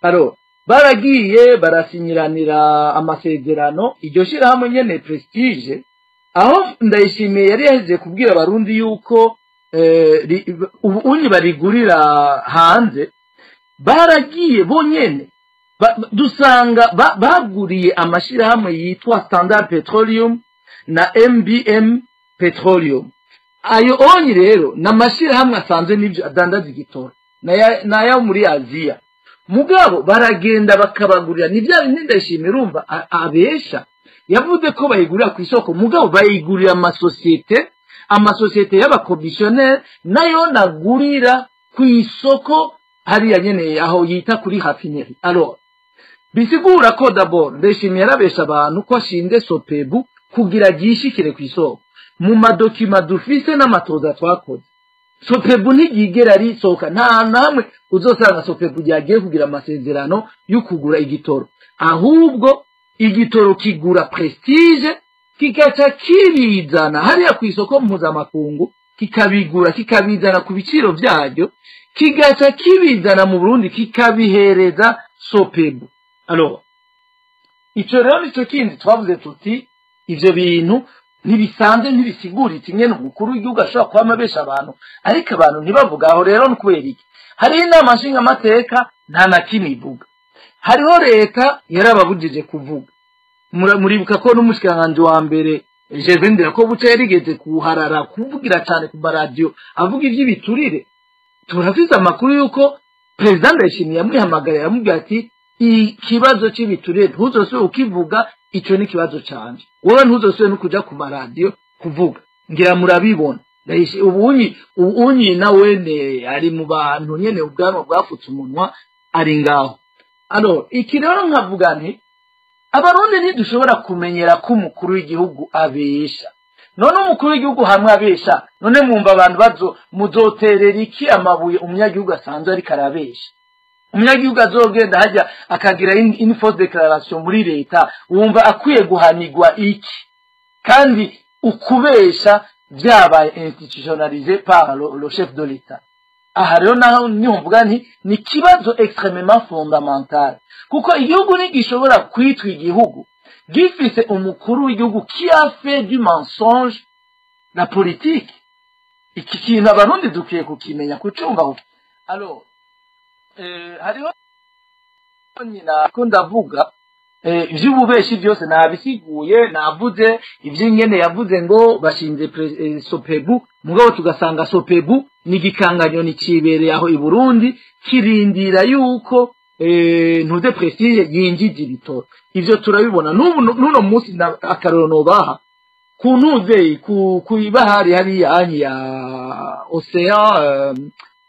aro baragiye barasinyiranira amasezerano iryo shirahamwe nyene prestige aho Ndayishimiye yari yahejeje kubwira abarundi yuko unyi barigurira hanze baragiye bonyene dusanga baguriye amashirahamwe yitwa Standard Petroleum na MBM Petroleum ayo onyi rero namashirahamwe asanzwe n'ivyo adandaza igitoro nayo muri Aziya mugabo baragenda bakabagurira nivya bindi Ndayishimiye urumva abesha yavuze ko bayigurira ku isoko mugabo bayigurira amasosiyete y'abakomisiyoneri nayo nagurira ku isoko hariya nyene aho yita kuri Rafinerie alors bisigura ko d'abord Ndayishimiye yarabesha abantu ko ashinde Sopebu kugira gishikire ku isoko mu madokima dufise n'amatoza twakoze Sopebu ntigigera risoka nta namwe uzosanga Sopebu yagiye kugira amasezerano y'ukugura igitoro ahubwo igitoro kigura prestige kikaca kibizana hariya ku isoko mpuzamakungu kikabigura kikabizana ku biciro byaryo kigaca kibizana mu Burundi kikabihereza Sopebu alors ico rero nico kindi twavuze tuti ivyo bintu ntibisanzwe ntibisiguritse nyene umukuru w'igihugu ashobora kwamabesha abantu ariko abantu ntibavuga aho rero n'ukubera iki hari inama nshinga amateka nta na kimwe ivuga hariho leta yarababujije kuvuga muribuka ko n'umushikiranganje wa mbere Jevendera ko buce yarigeze kuharara kuvugira cyane ku radio avuga ivy'ibiturire turafise amakuru yuko president Ndayishimiye yamwihamagara yamubwira ati ikibazo cy'ibiturire ntuzosubire ukivuga ico ni kibazo canje wowe ntuzosubire no kuja ku radio kuvuga ngira murabibona ubunyi nawene ari mu bantu nyene ubwanwa bwafutse umunwa ari ngaho alors iki rero nkavuga nti abarundi ntidushobora kumenyera ko umukuru w'igihugu abesha none umukuru w'igihugu hamwe abesha none mwumva abantu muzoterera iki amabuye umunyagihugu asanzwe ari karabesha umunyagihugu azogenda hajya akagira une fausse déclaration muri leta wumva akwiye guhanigwa iki kandi ukubesha byabaye institutionnalisé par le chef de l'État aha rero naho nyumvuga nti ni kibazo extrêmement fondamental kuko igihugu ntigishobora kwitwa igihugu gifise umukuru w'igihugu qui a fait du mensonge la politique iki kintu abarundi dukwiye kukimenya kucunga alors hariho nyina ko ndavuga ivy'ububeshi byose nabisiguye navuze ivy'ingene yavuze ngo bashinze Sopebu mugabo tugasanga Sopebu ni gikanganyo cibereye aho i Burundi kirindira yuko ntuze prestige yinjije ibitoro ivyo turabibona nuno munsi akaroro nobaha kuntuze kuibahari hariya ya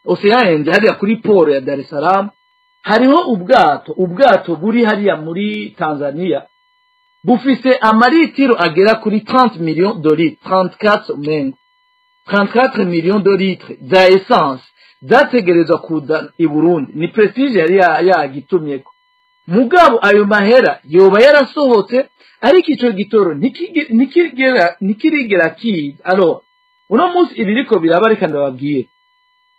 Ocean hariya kuri port ya Dar es Salaam hariho ubwato buri hariya muri Tanzania bufise amaritiro agera kuri 30 millions de litres 34 millions de litres za essence zategerezwa kuza i Burundi ni prestige yari yagitumyeko mugabo ayo mahera yoba yarasohotse ariko ico gitoro nikirigera kiza alors uno munsi ibiriko birabarika ndababwiye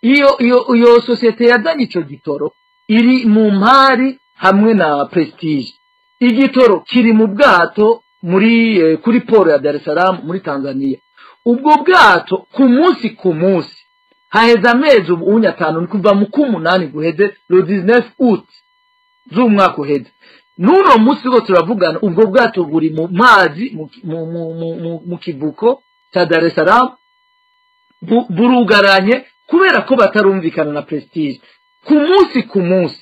iyo societe yazanye ico gitoro iri mu mpari hamwe na prestige igitoro kiri mu bwato muri kuri port ya Dar es Salaam muri Tanzania ubwo bwato ku munsi haheza amezi ubunya 5 kuva mu 8 guheze le 19 août z'umwaka uheze nuno munsi go turavugana ubwo bwato buri mu mazi mu kivuko cya Dar es Salaam burugaranye kubera ko batarumvikana na prestige ku munsi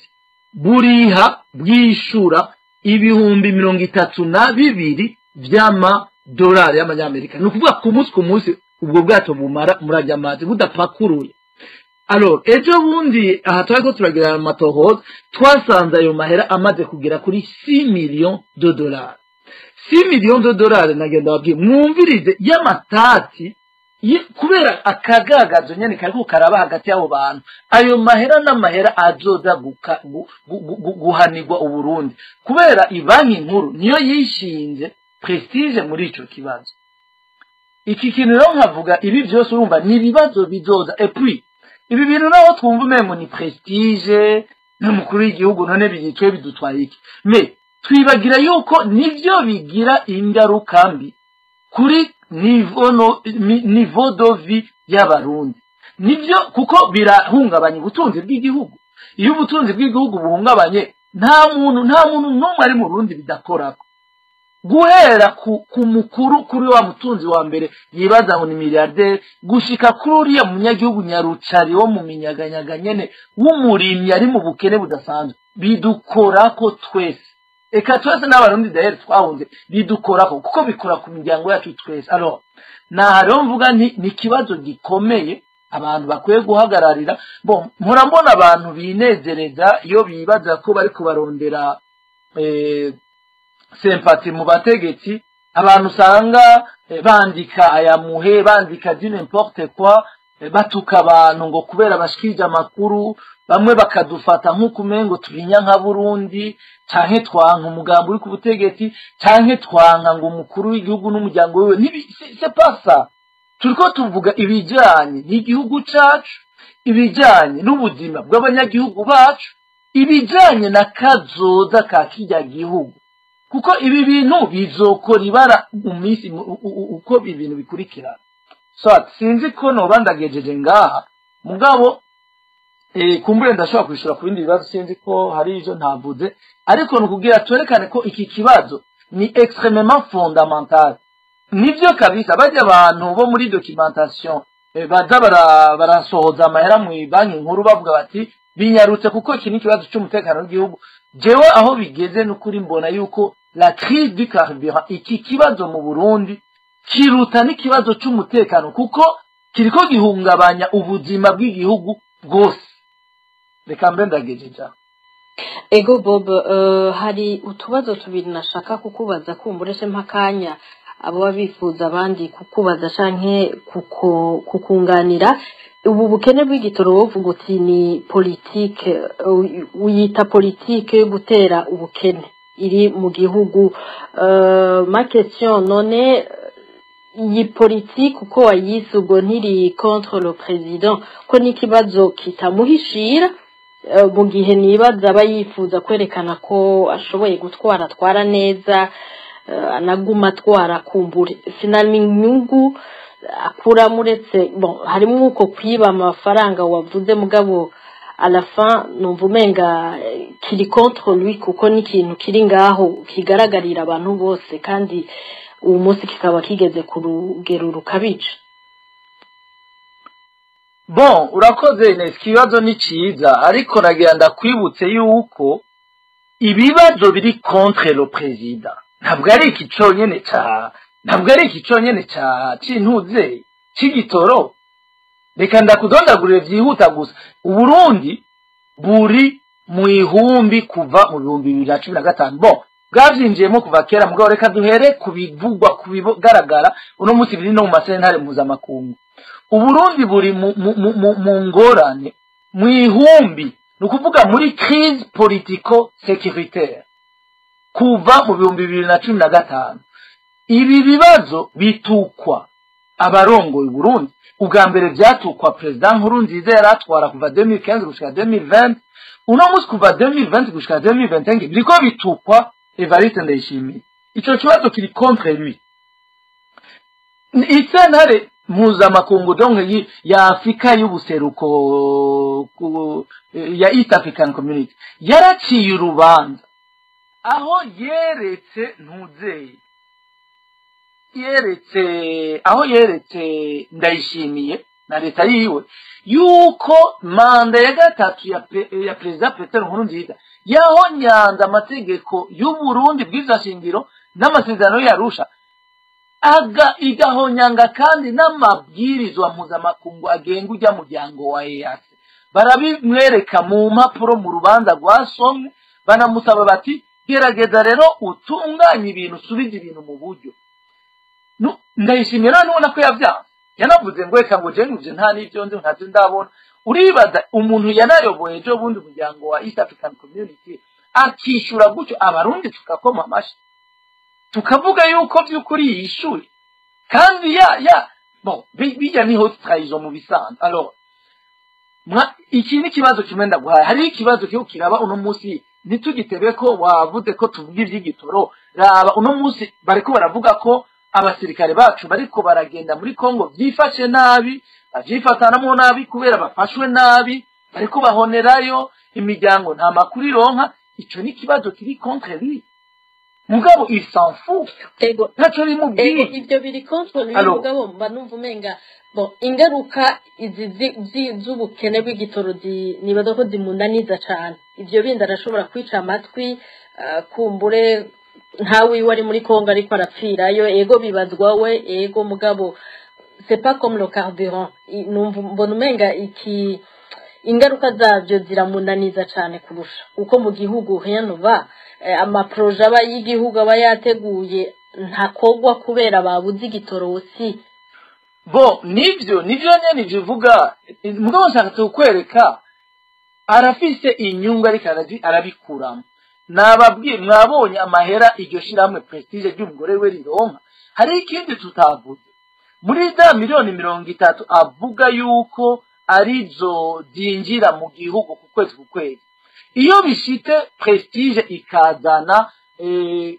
buriha bwishura ibihumbi 32 vy'amadolari y'amanyamerika nukuvuga ku munsi ubwo bwato bumara murajya amazi budapakuruye alors ejo bundi aha twari ko turagira amatohoza twasanze ayo mahera amaze kugera kuri 6 millions de dollars 6 millions de dollars nagenda babwiye mwumvirize y'amatati kubera akagagazo nyene kariko karaba hagati y'abo bantu ayo mahera n'amahera azoza guhanirwa uburundi kubera ibanki nkuru niyo yishinze prestige muri ico kibazo iki kintu rero nkavuga ibi byose urumva ni ibibazo bizoza et puis ibi bintu naho twumva umengo ni prestige n'umukuru w'igihugu none bigitwe bidutwaye iki me twibagira yuko nivyo bigira ingaruka mbi kuri niveau de vie y'abarundi nivyo kuko birahungabanya ubutunzi bw'igihugu iyo ubutunzi bw'igihugu buhungabanye nta muntu n'umwe ari mu Burundi bidakorako guhera ku mukuru kuri wa mutunzi wa mbere yibaza ngo ni milliardaire gushika kuri uriya munyagihugu nyarucari wo mu minyaganyaga nyene w'umurimyi ari mu bukene budasanzwe bidukorako twese eka twese n'abarundi dahere twahunze bidukorako kuko bikora ku miryango yacu twese alors rero mvuga ni ikibazo gikomeye abantu bakwiye guhagararira bon murambona abantu binezereza iyo bibaza ko bari kubarondera sympathie mu bategetsi abantu usanga bandika ayamuhe bandika du n'importe quoi batuka abantu ngo kubera bashikije amakuru bamwe bakadufata nk'ukumengo tubinya nka Burundi canke twanka umugambo uri ku butegetsi canke twanka ngo umukuru w'igihugu n'umuryango wewe c'est pas ça turiko tuvuga ibijanye n'igihugu cacu ibijanye n'ubuzima bw'abanyagihugu bacu ibijanye na kazoza ka kirya gihugu kuko ibi bintu bizokora ibara mu minsi uko ibintu bikurikirana so sinzi ko nobandagejeje ngaha mugabo kumbure ndashobora kwishura ku bindi bibazo sinzi ko hari ivyo ntavuze ariko nukugira twerekane ko iki kibazo ni extrêmement fondamental nivyo kabisa bajya abantu bo muri documentation baza barasohoza amahera mu banki nkuru bavuga bati binyarutse kuko iki ni kibazo cy'umutekano w'igihugu jewe aho bigeze n'ukuri mbona yuko la crise du carburant iki kibazo mu Burundi kiruta n'ikibazo cy'umutekano kuko kiriko gihungabanya ubuzima bw'igihugu bwose reka mbe ndagejeje ego Bob hari utubazo tubiri nashaka kukubaza kumbureshe mpakanya abo babifuza abandi kukubaza canke kukunganira ubu bukene bw'igitoro wovuga uti ni politique uyita politique yo gutera ubukene iri mu gihugu ma question none iyi politique uko wayise ubwo ntiri contre le président ko n'ikibazo kitamuhishira mu gihe nibaza abayifuza kwerekana ko ashoboye atwara neza anaguma atwara kumbure finally inyungu akura muretse bon harimo uko kwiba amafaranga wavuze mugabo à la fin numva umenga kiri contre lui kuko n'ikintu kiri ngaho kigaragarira abantu bose kandi uwo munsi kikaba kigeze ku rugero rukabije bon urakoze neza ikibazo ni ciza ariko nagira ndakwibutse yuko ibibazo biri contre le président ntabwo ari ikiconyene ca cintuze c'igitoro reka ndakudondagurire vyihuta gusa uburundi buri mu ihumbi kuva mu 2015 bon bwavyinjiyemo kuva kera mugabo reka duhere kubivugwa kubigaragara uno munsi biri no mu masentare mpuzamakungu uburundi buri mu ngorane mu ihumbi nukuvuga muri crise politico sécuritaire kuva mu 2015 ibi bibazo bitukwa abarongoye Burundi ubwa mbere byatukwa president Nkurunziza yaratwara kuva 2015 gushika 2020 uno munsi kuva 2020 gushika 2025 biriko bitukwa Evariste Ndayishimiye ico kibazo kiri contre lui isentare mpuzamakungu donc ya Afrika y'ubuseruko ya East African Community yaraciye urubanza aho yeretse Ndayishimiye na leta yiwe yuko manda ya gatatu ya President Petero Nkurunziza yahonyanze amategeko y'u Burundi bw'izashingiro n'amasezerano yarusha igahonyanga kandi n'amabwirizwa mpuzamakungu agenga ujya muryango wa EAC barabimwereka mu mpapuro mu rubanza rwasomwe banamusaba bati gerageza rero utunganye ibintu usubize ibintu mu buryo Ndayishimiye nubona ko yavyanze yanavuze ngo reka ngo je nivyo nta n'ivyo nzi ntazi ndabona uribaza umuntu yanayoboye ejo bundi umuryango wa East African Community akishura gutyo abarundi tukakoma amashi tukavuga yuko by'ukuri yishuye kandi bon bijya ni haute trahison mu bisanzwe alors iki ni kibazo kimwe ndaguhaye hari ikibazo cyo kiraba uno munsi ntitugitebe ko wavuze ko tuvuga ivy'igitoro raba uno munsi bariko baravuga ko abasirikare bacu bariko baragenda muri Kongo byifashe nabi bavyifatanamo nabi kubera bafashwe nabi bariko bahonerayo imiryango nta makuru ironka ico ni kibazo kiri contre lui mugabo il s'en fout ego ntaco bimubwiye ivyo biri contre lui mugabo mba numva umenga bon ingaruka izi z'ubukene bw'igitoro nibaza ko zimunaniza cane ivyo bindi arashobora kwica amatwi kumbure ntawe wari muri Kongo ariko arapfirayo ego bibazwa we ego mugabo c'est pas comme le carburant numva mbona umenga iki ingaruka zavyo ziramunaniza cane kurusha uko mu gihugu henova amaproje aba y'igihugu aba yateguye ntakogwa kubera babuze igitoro osi bo nivyo nyene bivuga mugabo nshaka kukwereka arafise inyungu ariko arabikuramo nababwiye mwabonye amahera iryo shiramwe prestige ry'umugore we rironka hari ikindi tutavuze muri za miliyoni 30 avuga yuko arizo zinjira mu gihugu ku kwezi iyo bishite prestige ikazana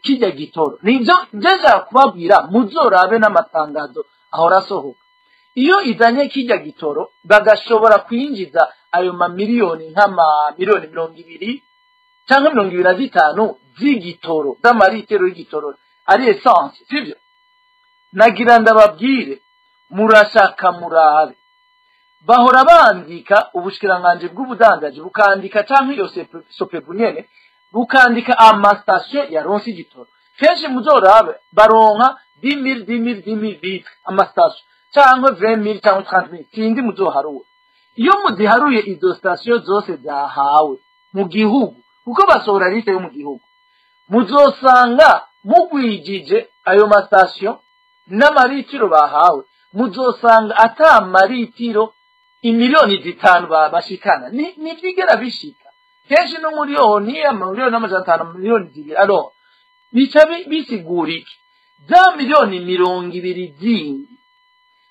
kijya gitoro nivyo njeje kubabwira muzorabe n'amatangazo ahora sohoka iyo izanye kijya gitoro bagashobora kwinjiza ayo mamiliyoni miliyoni 200 cyangwa 25 z'igitoro z'amaritero y'igitoro ari essence sivyo nagira ndababwire murashaka murabe bahora bandika ubushikiranganje bw'ubudandaji bukandika cyangwa iyo sopebu nyene bukandika amastation ya ronsi igitoro kenshi muzorabe baronka 10,000 litres amastation cyangwa 20,000 cyangwa 30,000 sindi muzoharura iyo muziharuye izo station zose zahawe mu gihugu kuko basohora liste yo mu gihugu muzosanga mugwijije ayo mastation n'amaritiro bahawe muzosanga ata maritiro imiliyoni 5 bashikana ni vyigera bishika kenshi no miliyoni amamiliyoni n'amajana miliyoni 2 alors bica bisiguriki za miliyoni 200 zindi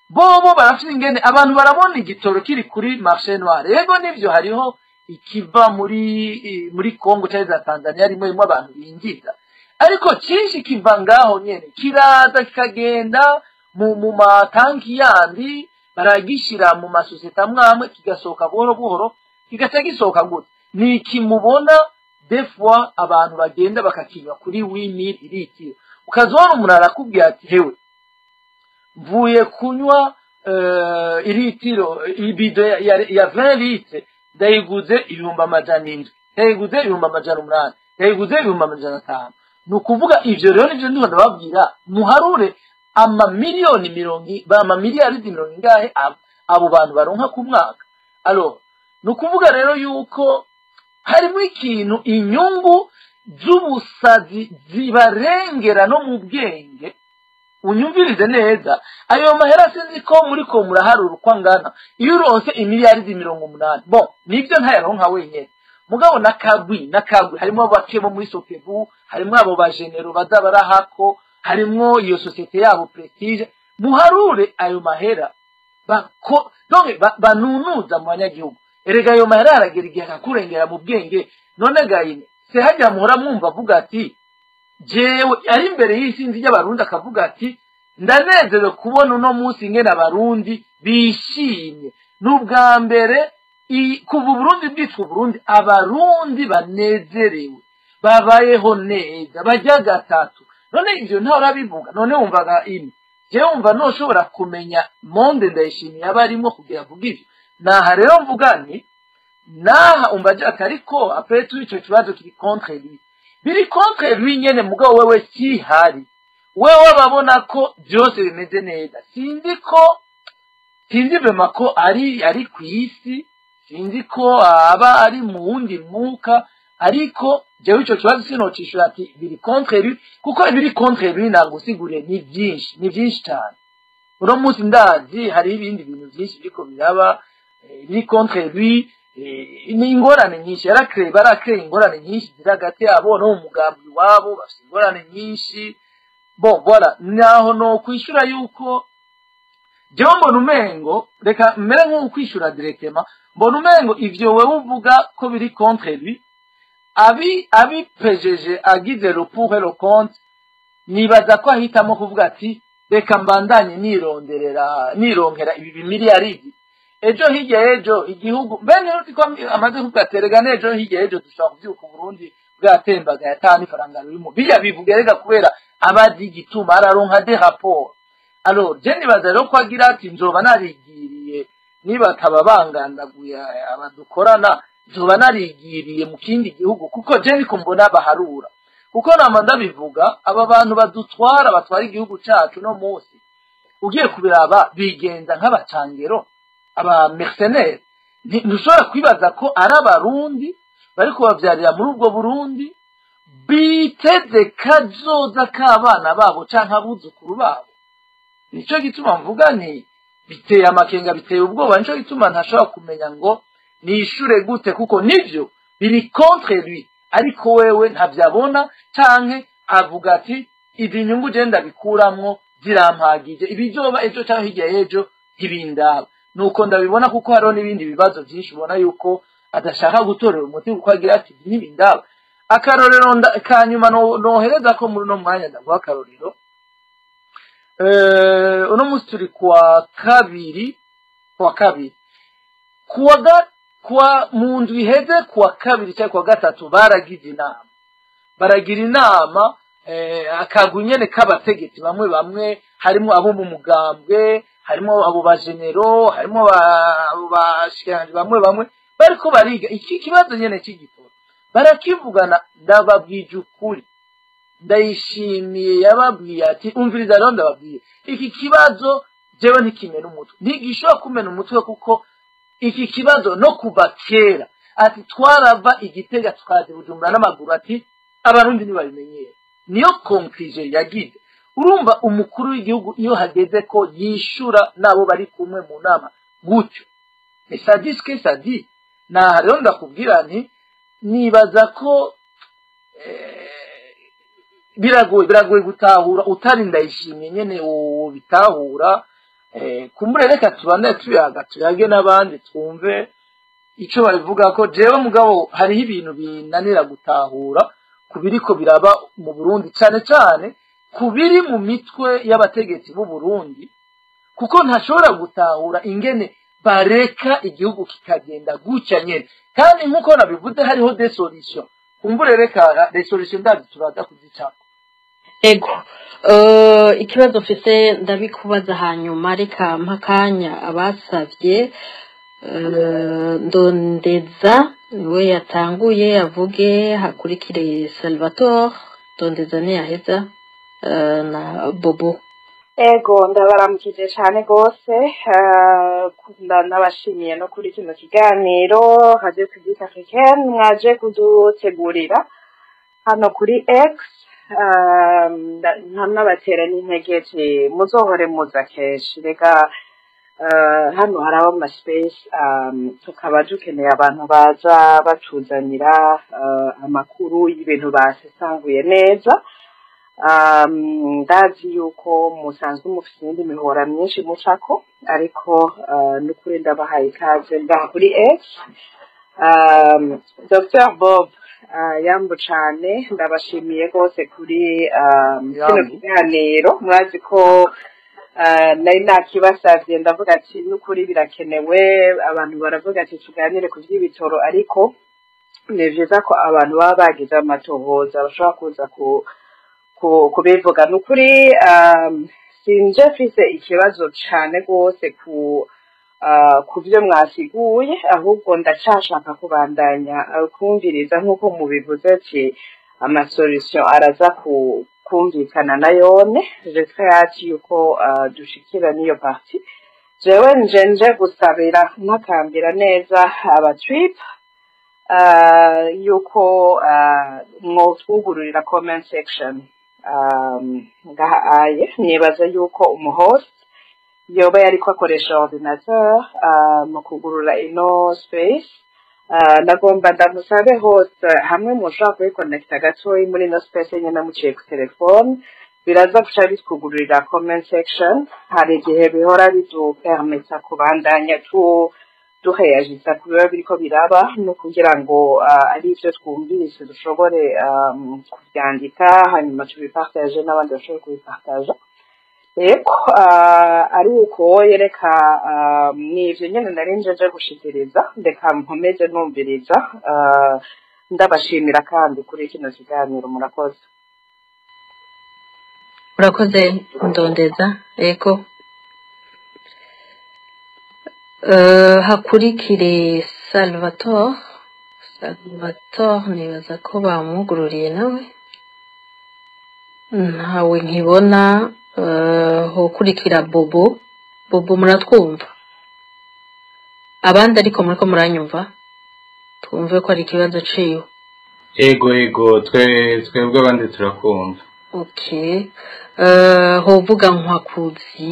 bobo barafite ingene abantu barabona igitoro kiri kuri marché noir yego nivyo hariho ikiva muri Kongo cyangwa Tanzania rimwe abantu binjiza ariko cyinshi kiva ngaho nyene kiraza kikagenda mu matanki yandi baragishira mu masosiyete amwamwe kigasoka buhoro kigaca gisoka gute ni kimubona des fois abantu bagenda bakakinywa kuri 8,000 litiro ukazona umuntu arakubwira ati hewe mvuye kunywa ilitiro ibido ya 20 litre ndayiguze 700 ndayiguze 800 ndayiguze 500 nukuvuga ivyo rero nivyo ndiho ndababwira muharure amamiliyoni 70 amamiliyaridi 70 abo bantu baronka ku mwaka alors nukuvuga rero yuko harimo ikintu inyungu z'ubusazi zibarengera no mu bwenge unyumvirize neza ayo mahera sinzi ko muri ko muraharura kwangana iyo uronse imiliyaridi 80 bon nivyo ntayaronka wenyene mugabo nakagwi harimo abakemo muri sopebu harimo abo bajenero bazabarahako harimo iyo societe yabo prestige muharure ayo mahera banunuza mu banyagihugu erega ayo mahera aragera igihe akakurengera mu bwenge none gayine se hajya muhora mwumva avuga ati jewe ari imbere y'isinzi y'abarundi akavuga ati ndanezerewe kubona uno munsi ngene abarundi bishimye n'ubwa mbere kuva Burundi bwitwa Burundi abarundi banezerewe babayeho neza bajya gatatu none ivyo nta urabivuga none wumvaga ini je wumva no shobora kumenya monde Ndayishimiye abarimo kugira avuga ivyo naha rero mvuga ni naha umbaje atariko après tout ico kibazo kiri contre lui biri contre lui nyene mugabo wewe si hari wewe babona ko byose bimeze neza sinzi vema ko ari kwisi sinzi ko aba ari mu wundi mwuka ariko jewe ico kibazo sinocishura ati biri contre lui kuko biri contre lui nagusiguriye ni byinshi cyane uno munsi ndazi hari ibindi bintu byinshi biko biraba biri contre lui ni ingorane nyinshi barakre ingorane nyinshi ziragati abo no umugambi wabo bafite ingorane nyinshi bon voilà naho no kwishura yuko jewe mbona umengo reka mere nko kwishura directement mbona umengo ivyo wewe uvuga ko biri contre lui abi pejeje agize le pour et le contre nibaza ko ahitamo kuvuga ati reka mbandanye nironkera ibi bimiliyaridi ejo hirya ejo igihugu bene uti ko amaze kugaterega nejo hirya ejo dushaka kuvyuka Burundi bwatembaga yatani faranga rurimo bijya bivugerega kubera abazi gituma araronka des rapports alors je nibaza rero ko agira ati nzoba narigiriye niba tababangandaguye abadukorana nzoba narigiriye mu kindi gihugu kuko je niko mbona baharura kuko namanda bivuga aba bantu badutwara batwara igihugu cacu no munsi ugiye kubiraba bigenza nk'abacangero aba mercenaires ntushobora kwibaza ko ari abarundi bari kubavyarira muri ubwo Burundi biteze kazoza k'abana babo canke abuzukuru babo nico gituma mvuga nti biteye amakenga biteye ubwoba nico gituma ntashobora kumenya ngo nishure gute kuko nivyo biri contre lui ariko wewe ntavyabona canke avuga ati izi nyungu je ndabikuramwo zirampagije ibijoba ejo canke hirya ejo ntibindaba nuko ndabibona kuko hariho n'ibindi bibazo byinshi ubona yuko adashaka gutorera umuti kuko agira ati ntibindaba akarorero kanyuma nohereza ko muri no mwanya ndaguha akarorero uno munsi turi kuwa kabiri kuwa mu ndwi iheze kuwa kabiri cyangwa kuwa gatatu baragira inama akagunyene k'abategetsi bamwe harimo abo mu mugambwe harimo abo bajenero harimo abo bashikiranje bamwe bariko bariga iki kibazo nyene cy'igitoro barakivugana ndababwije ukuri Ndayishimiye yababwiye ati umviriza rero ndababwiye iki kibazo jewe ntikimena umutwe ntigishobora kumena umutwe kuko iki kibazo no kuva kera ati twarava Igitega tukaza Bujumbura n'amaguru ati abarundi ntibabimenyera niyo conclusion yagize urumva umukuru w'igihugu iyo hageze ko yishura nabo bari kumwe mu nama gutyo mesadiske sadi na rero ndakubwira nti nibaza ko biragoye gutahura utari Ndayishimiye nyene bitahura kumbure reka tubane tuyage n'abandi twumve ico bavuga ko jewe mugabo hari ibintu binanira gutahura kubiriko biraba mu Burundi cyane kubiri mu mitwe y'abategetsi b'u Burundi kuko ntashobora gutahura ingene bareka igihugu kikagenda gucya nyene kandi nkuko nabivuze hariho des solutions kumbure reka des solutions ndazi turaza kuzicako ego ikibazo mfise ndabikubaza hanyuma reka mpakanya abasavye Ndondeza niwe yatanguye avuge hakurikire Salvatore Ndondeza ne yaheza na Bobo ego ndabaramukije cyane gose nabashimiye no kuri kino kiganiro haje kugita Africaine mwaje kudutegurira hano kuri X nabatera n'intege muzohore muza keshi reka hano haraba mu space tukaba dukeneye abantu baza bacuzanira amakuru y'ibintu basesanguye neza ndazi yuko musanzwe mufite indi mihora myinshi mucako ariko n'ukuri ndabahaye ikaze ngaha kuri X Dr. Bob yambu cyane ndabashimiye rwose kuri kino kiganiro mwazi ko nari nakibasavye ndavuga ati n'ukuri birakenewe abantu baravuga ati tuganire ku vy'ibitoro ariko ni vyiza ko abantu baba bagize amatohoza bashobora kuza kubivuga n'ukuri sinje mfise ikibazo cane rwose ku byo mwasiguye ahubwo ndacashaka kubandanya kumviriza nk'uko mubivuze ati amasolution araza kumvikana na yone j'espère yuko dushikira niyo parti jewe nje gusabira nakambira neza abatrip yuko mwotwugururira comment section ngaha aye nibaza yuko umuhost yoba yariko akoresha ordinateur mu kugurura ino space nagomba ndamusabe host hamwe mushobora kuyiconnecta gatoyi muri ino space nyene muciye ku telefone biraza guca bitwugururira comment section hari igihe bihora bidupermeta kubandanya duheyagisa ku biba biriko biraba no kugira ngo ari ivyo twumvise dushobore kuvyandika hanyuma tubipartage n'abandi bashobore kubipartaja eko ari uko yereka n'ivyo nyene nari njeje gushikiriza ndeka nkomeze numviriza ndabashimira kandi kuri kino kiganiro murakoze ndondeza eko hakurikire Salvatore nibaza ko bamugururiye nawe ntawe nkibona hokurikira Bobo muratwumva abandi ariko muriko muranyumva twumve ko ari ikibazo ciwe ego twebwe abandi turakumva okay hovuga nkwakuzi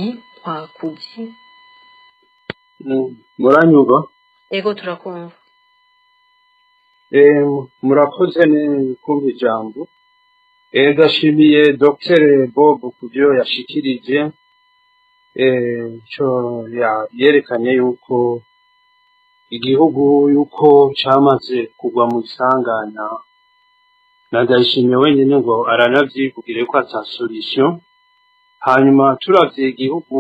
muranyumva ego turakumva murakoze kumva ijambo ndashimiye Dr Bob kubyo yashikirije cyo yerekanye yuko igihugu yuko cyamaze kugwa mu isanganya Ndayishimiye wenyine ngo aranavyivugire ko ata solution hanyuma turavye igihugu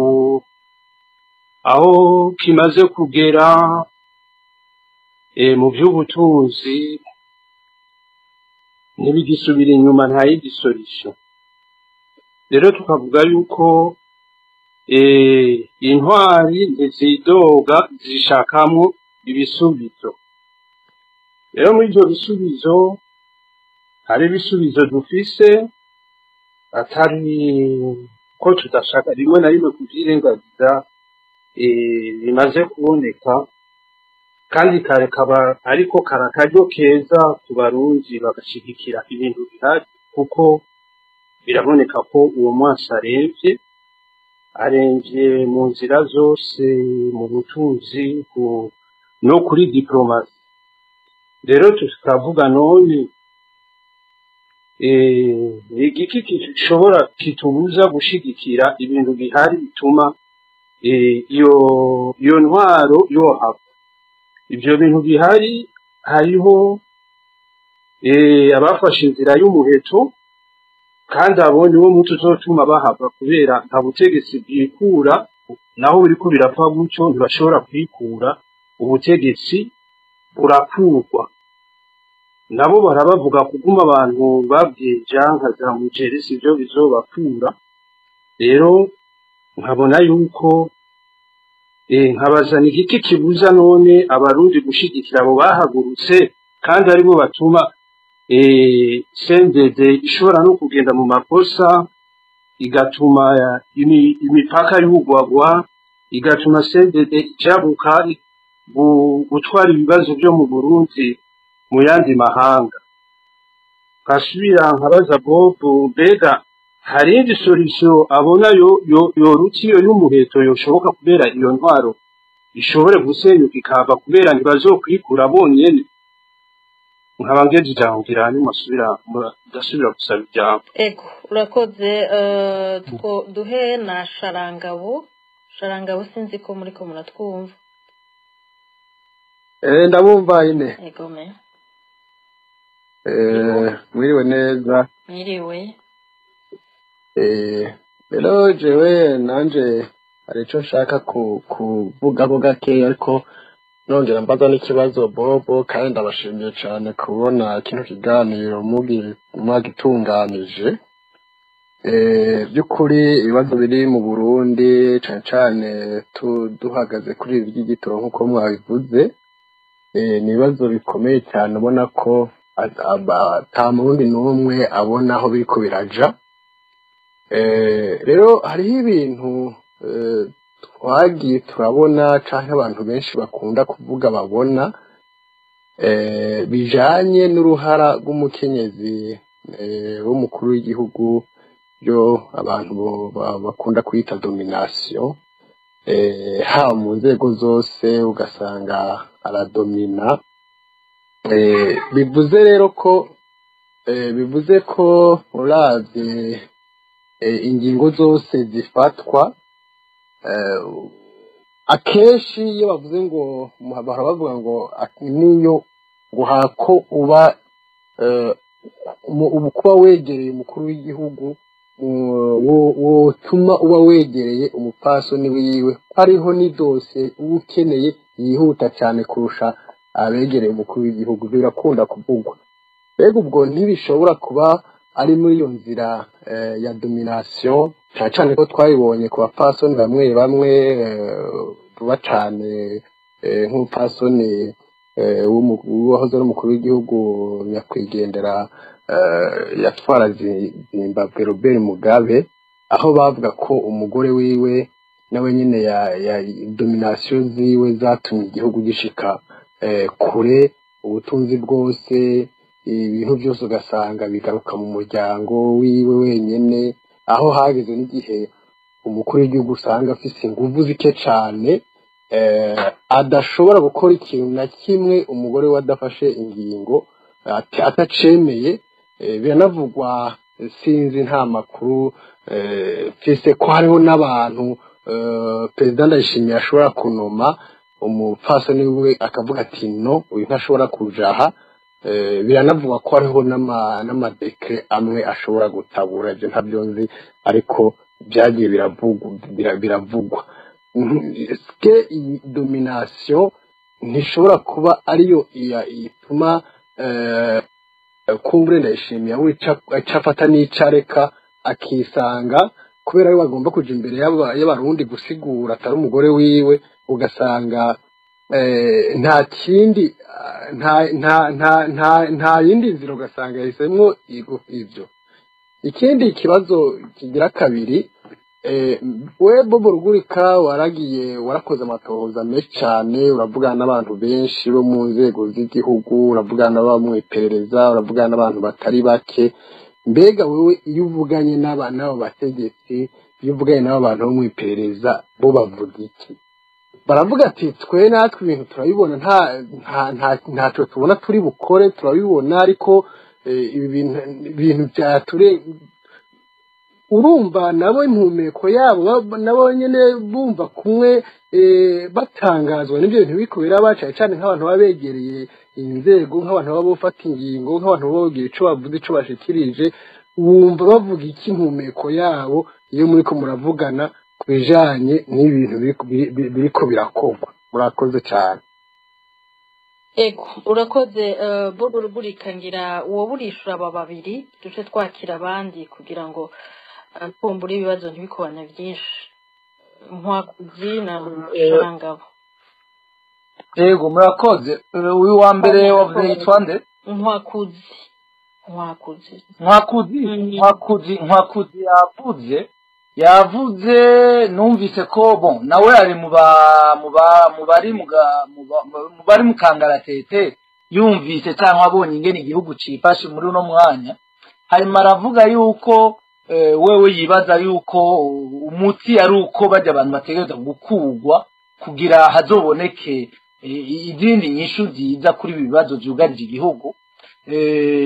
aho kimaze kugera mu by'ubutunzi ntibigisubira inyuma nta yindi solution rero tukavuga yuko intwari ntizidoga zishakamwo ibisubizo rero muri ibyo bisubizo hari ibisubizo dufise atari ko tudashaka rimwe na rimwe kuvyirengagiza bimaze kuboneka kandi karekaba ariko karakaryo keza ku barundi bagashigikira ibintu bihari kuko biraboneka ko uwo mwasi aremvye mu nzira zose mu butunzi no kuri diplomasi rero tukavuga none igiki gishobora kitubuza gushigikira ibintu bihari bituma iyo ntwaro yohava ibyo bintu bihari hariho abafashe inzira y'umuheto kandi abo niwo muti uzotuma bahava kubera nta butegetsi bwikura naho biriko birapfa gutyo ntibashobora kwikura ubutegetsi burakurwa nabo barabavuga kuguma abantu babyeja nkaza mujerisi ibyo bizobakura rero nkabona yuko nkabazana igiki kibuza none abarundi gushigikira abo bahagurutse kandi aribo batuma sendede ishobora no kugenda mu makosa igatuma imipaka y'ubugwagwa igatuma sendede ijabuka gutwara ibibazo byo mu Burundi mu yandi mahanga kasubira nkabaza Bob mbega hari indi solution abona yorutiyo y'umuheto yoshoboka kubera iyo ntwaro ishobore gusenyuka ikava kubera ntibazokwikura bonyene nkabangeje ijambo hanyuma ndasubira gusaba ijambo ego urakoze duhe na sharangabo sinzi ko muriko muratwumva ndabumva ine ego me mwiriwe neza mwiriwe rero jewe nanje hari ico nshaka kuvugaho gake ariko nongera mbaza n'ikibazo Bobo kandi ndabashimiye cyane kubona kino kiganiro mwagitunganije by'ukuri ibibazo biri mu Burundi cane duhagaze kuri ibi vy'igitoro nk'uko mwabivuze ni ibibazo bikomeye cyane ubona ko ata murundi n'umwe abona aho biriko biraja rero hariho ibintu twagiye turabona canke abantu benshi bakunda kuvuga babona bijanye n'uruhara rw'umukenyezi w'umukuru w'igihugu byo abantu bakunda kwita domination haba mu nzego zose ugasanga aradomina bivuze ko uravye ingingo zose zifatwa akenshi iyo bavuze ngo bahora bavuga ngo niyo ngo hako uba kuba wegereye umukuru w'igihugu wotuma uba wegereye umupfasoni wiwe hariho n'idose uba ukeneye yihuta cyane kurusha abegereye umukuru w'igihugu birakunda kuvugwa mbega ubwo ntibishobora kuba ari muri iyo nzira ya domination cyane ko twayibonye ku bapfasoni bamwe bamwe vuba cyane nk'umupfasoni wahoze ari umukuru w'igihugu nyakwigendera yatwara Zimbabwe Robert Mugabe aho bavuga ko umugore wiwe nawe nyine ya domination ziwe zatumye igihugu gishika kure ubutunzi bwose ibintu byose ugasanga bigaruka mu muryango wiwe wenyene aho hageze n'igihe umukuru w'igihugu usanga afise inguvu zike cyane adashobora gukora ikintu na kimwe umugore we adafashe ingingo atacemeye biranavugwa sinzi nta makuru mfise ko hariho n'abantu perezida Ndayishimiye ashobora kunoma umupfasoni we akavuga ati no uyu ntashobora kujaha biranavugwa ko hariho n'amadekre amwe ashobora gutabura ibyo ntabyo nzi ariko byagiye biravugwa eske iyi domination ntishobora kuba ariyo ituma kumbure Ndayishimiye acafata n'icareka akisanga kubera yo bagomba kuja imbere y'abarundi gusigura atari umugore wiwe ugasanga nta kindi nta yindi nzira ugasanga yahisemwo ivyo. Ikindi kibazo kigira kabiri we Bobo Rugurika warakoze amatohoza menshi cyane uravugana n'abantu benshi bo mu nzego z'igihugu uravugana n'abamwiperereza uravugana n'abantu batari bake mbega wewe iyo uvuganye n'abo bategetsi iyo uvuganye n'abo bantu bo mwiperereza bo bavuga iki baravuga ati twe natwe ibintu turabibona ntacyo tubona turi bukore turabibona ariko ibi bintu byature urumva nabo impumeko yabo nabo nyene bumva kumwe batangazwa n'ibyo bintu bikubira bacaye cyane nk'abantu babegereye inzego nk'abantu baba bafata ingingo nk'abantu bagira ico bavuze ico bashikirije wumva bavuga iki impumeko yabo iyo muri ko muravugana kubijanye n'ibintu biriko birakorwa murakoze cyane. Ego urakoze Bobo Rugurika ngira uwo burishura aba babiri duce twakira abandi kugira ngo kumbura ibibazo ntibikubana byinshi nkwakuzi na Sharangabo. Ego murakoze uyu wa mbere wavuze yitwa nde? Nkwakuzi yavuze numvise ko bon nawe ari mu bari mu kangaratete yumvise cyangwa abonye ingene igihugu cifashe muri uno mwanya harimo aravuga yuko wewe yibaza yuko umuti ari uko bajya abantu bategereza gukugwa kugira hazoboneke izindi nyishu ziza kuri bibazo byugarije igihugu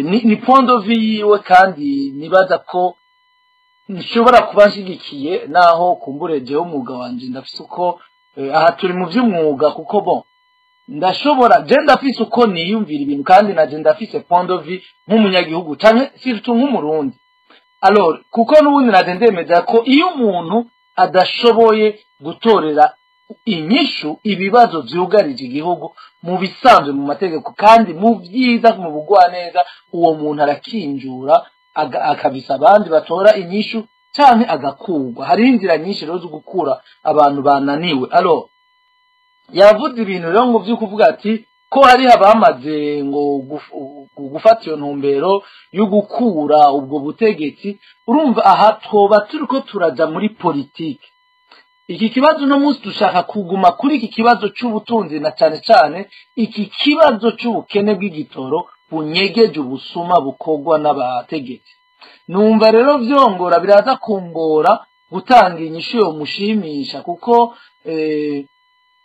ni point de vue yiwe kandi nibaza ko nshobora kuba nshigikiye naho kumburejeho umwuga wanje ndafise uko aha turi mu by'umwuga kuko bon ndashobora je ndafise uko niyumvira ibintu kandi naje ndafise point de vue nk'umunyagihugu canke surtout nk'umurundi alors kuko n'ubundi naje ndemeza ko iyo umuntu adashoboye gutorera inyishu ibibazo byugarije igihugu mu bisanzwe mu mategeko kandi mu byiza mu bugwaneza uwo muntu arakinjura akabisa abandi batora inyishu cyane agakugwa hari inzira nyinshi rero zo gukura abantu bananiwe alors yavuze ibintu rero ngo byo kuvuga ati ko hari abamaze ngo gufata iyo ntumbero yo gukura ubwo butegetsi urumva aha twoba turiko turaja muri politike iki kibazo no munsi dushaka kuguma kuri iki kibazo c'ubutunzi na cyane cyane iki kibazo c'ubukene bw'igitoro bunyegeje ubusuma bukogwa n'abategetsi. Numva rero vyongora biraza kungora gutanga inyishu yo mushimisha kuko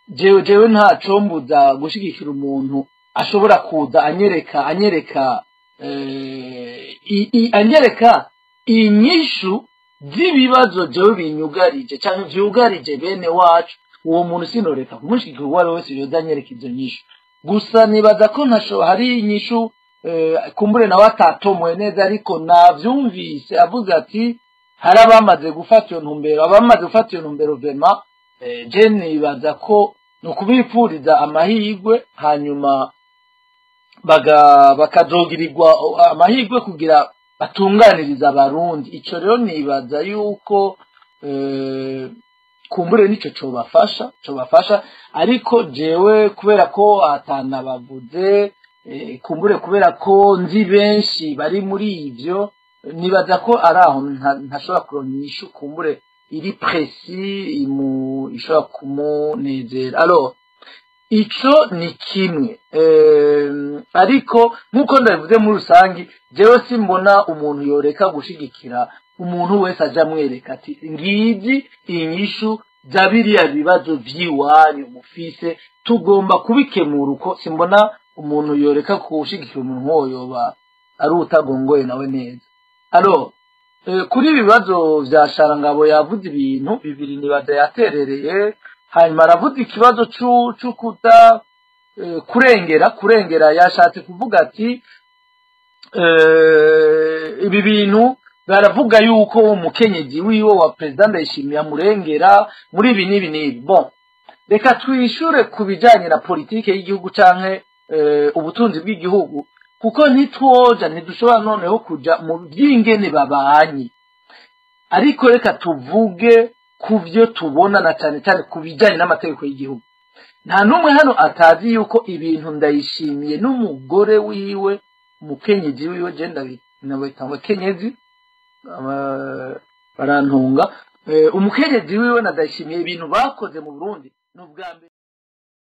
jewe ntaco mbuza gushigikira umuntu ashobora kuza anyereka inyishu z'ibibazo jewe binyugarije cyangwa vyugarije bene wacu. Uwo muntu sinoreka kumushigikira uwo ari wese yozanyereka izo nyishu. Gusa nibaza ko hari inyishu kumbure nawe atatomoye neza, ariko navyumvise avuga ati hari abamaze gufata iyo ntumbero vema. Je nibaza ko nukubipfuriza amahirwe, hanyuma bakazogirirwa amahirwe kugira batunganiriza abarundi. Ico rero nibaza yuko kumbure nico cobafasha, ariko jewe kubera ko atanabavuze, kumbure kubera ko nzi benshi bari muri ivyo, nibaza ko ari aho ntashobora kuronka inyishu kumbure iri presi ishobora kumunezera. Alors ico ni kimwe, ariko nkuko ndabivuze muri rusangi, jewe simbona umuntu yoreka gushigikira umuntu wese aja mwereka ati ngizi inyishu za biriya bibazo vy'iwanyu mufise tugomba kubikemura uko. Simbona umuntu yoreka gushigikira umuntu nk'uwo yoba ari utagongoye nawe neza. Alors kuri ibibazo vya Sharangabo yavuze ibintu bibiri nibaza yaterereye, hanyuma aravuze ikibazo c'ukuta kurengera yashatse kuvuga ati ibi bintu baravuga yuko umukenyezi wiwe wa president Ndayishimiye amurengera muri ibi n'ibi. Bon, reka twishure kubijanye na politike y'igihugu canke ubutunzi bw'igihugu, kuko ntidushobora noneho kuja mu by'ingene babanye, ariko reka tuvuge kuvyo tubona na cyane cyane kubijanye n'amategeko y'igihugu. Nta numwe hano atazi yuko ibintu Ndayishimiye n'umugore wiwe umukenyezi wiwe genda nabitanga kenyezi barantunga umukenyezi wiwe na Ndayishimiye ibintu bakoze mu Burundi n'ubwambe.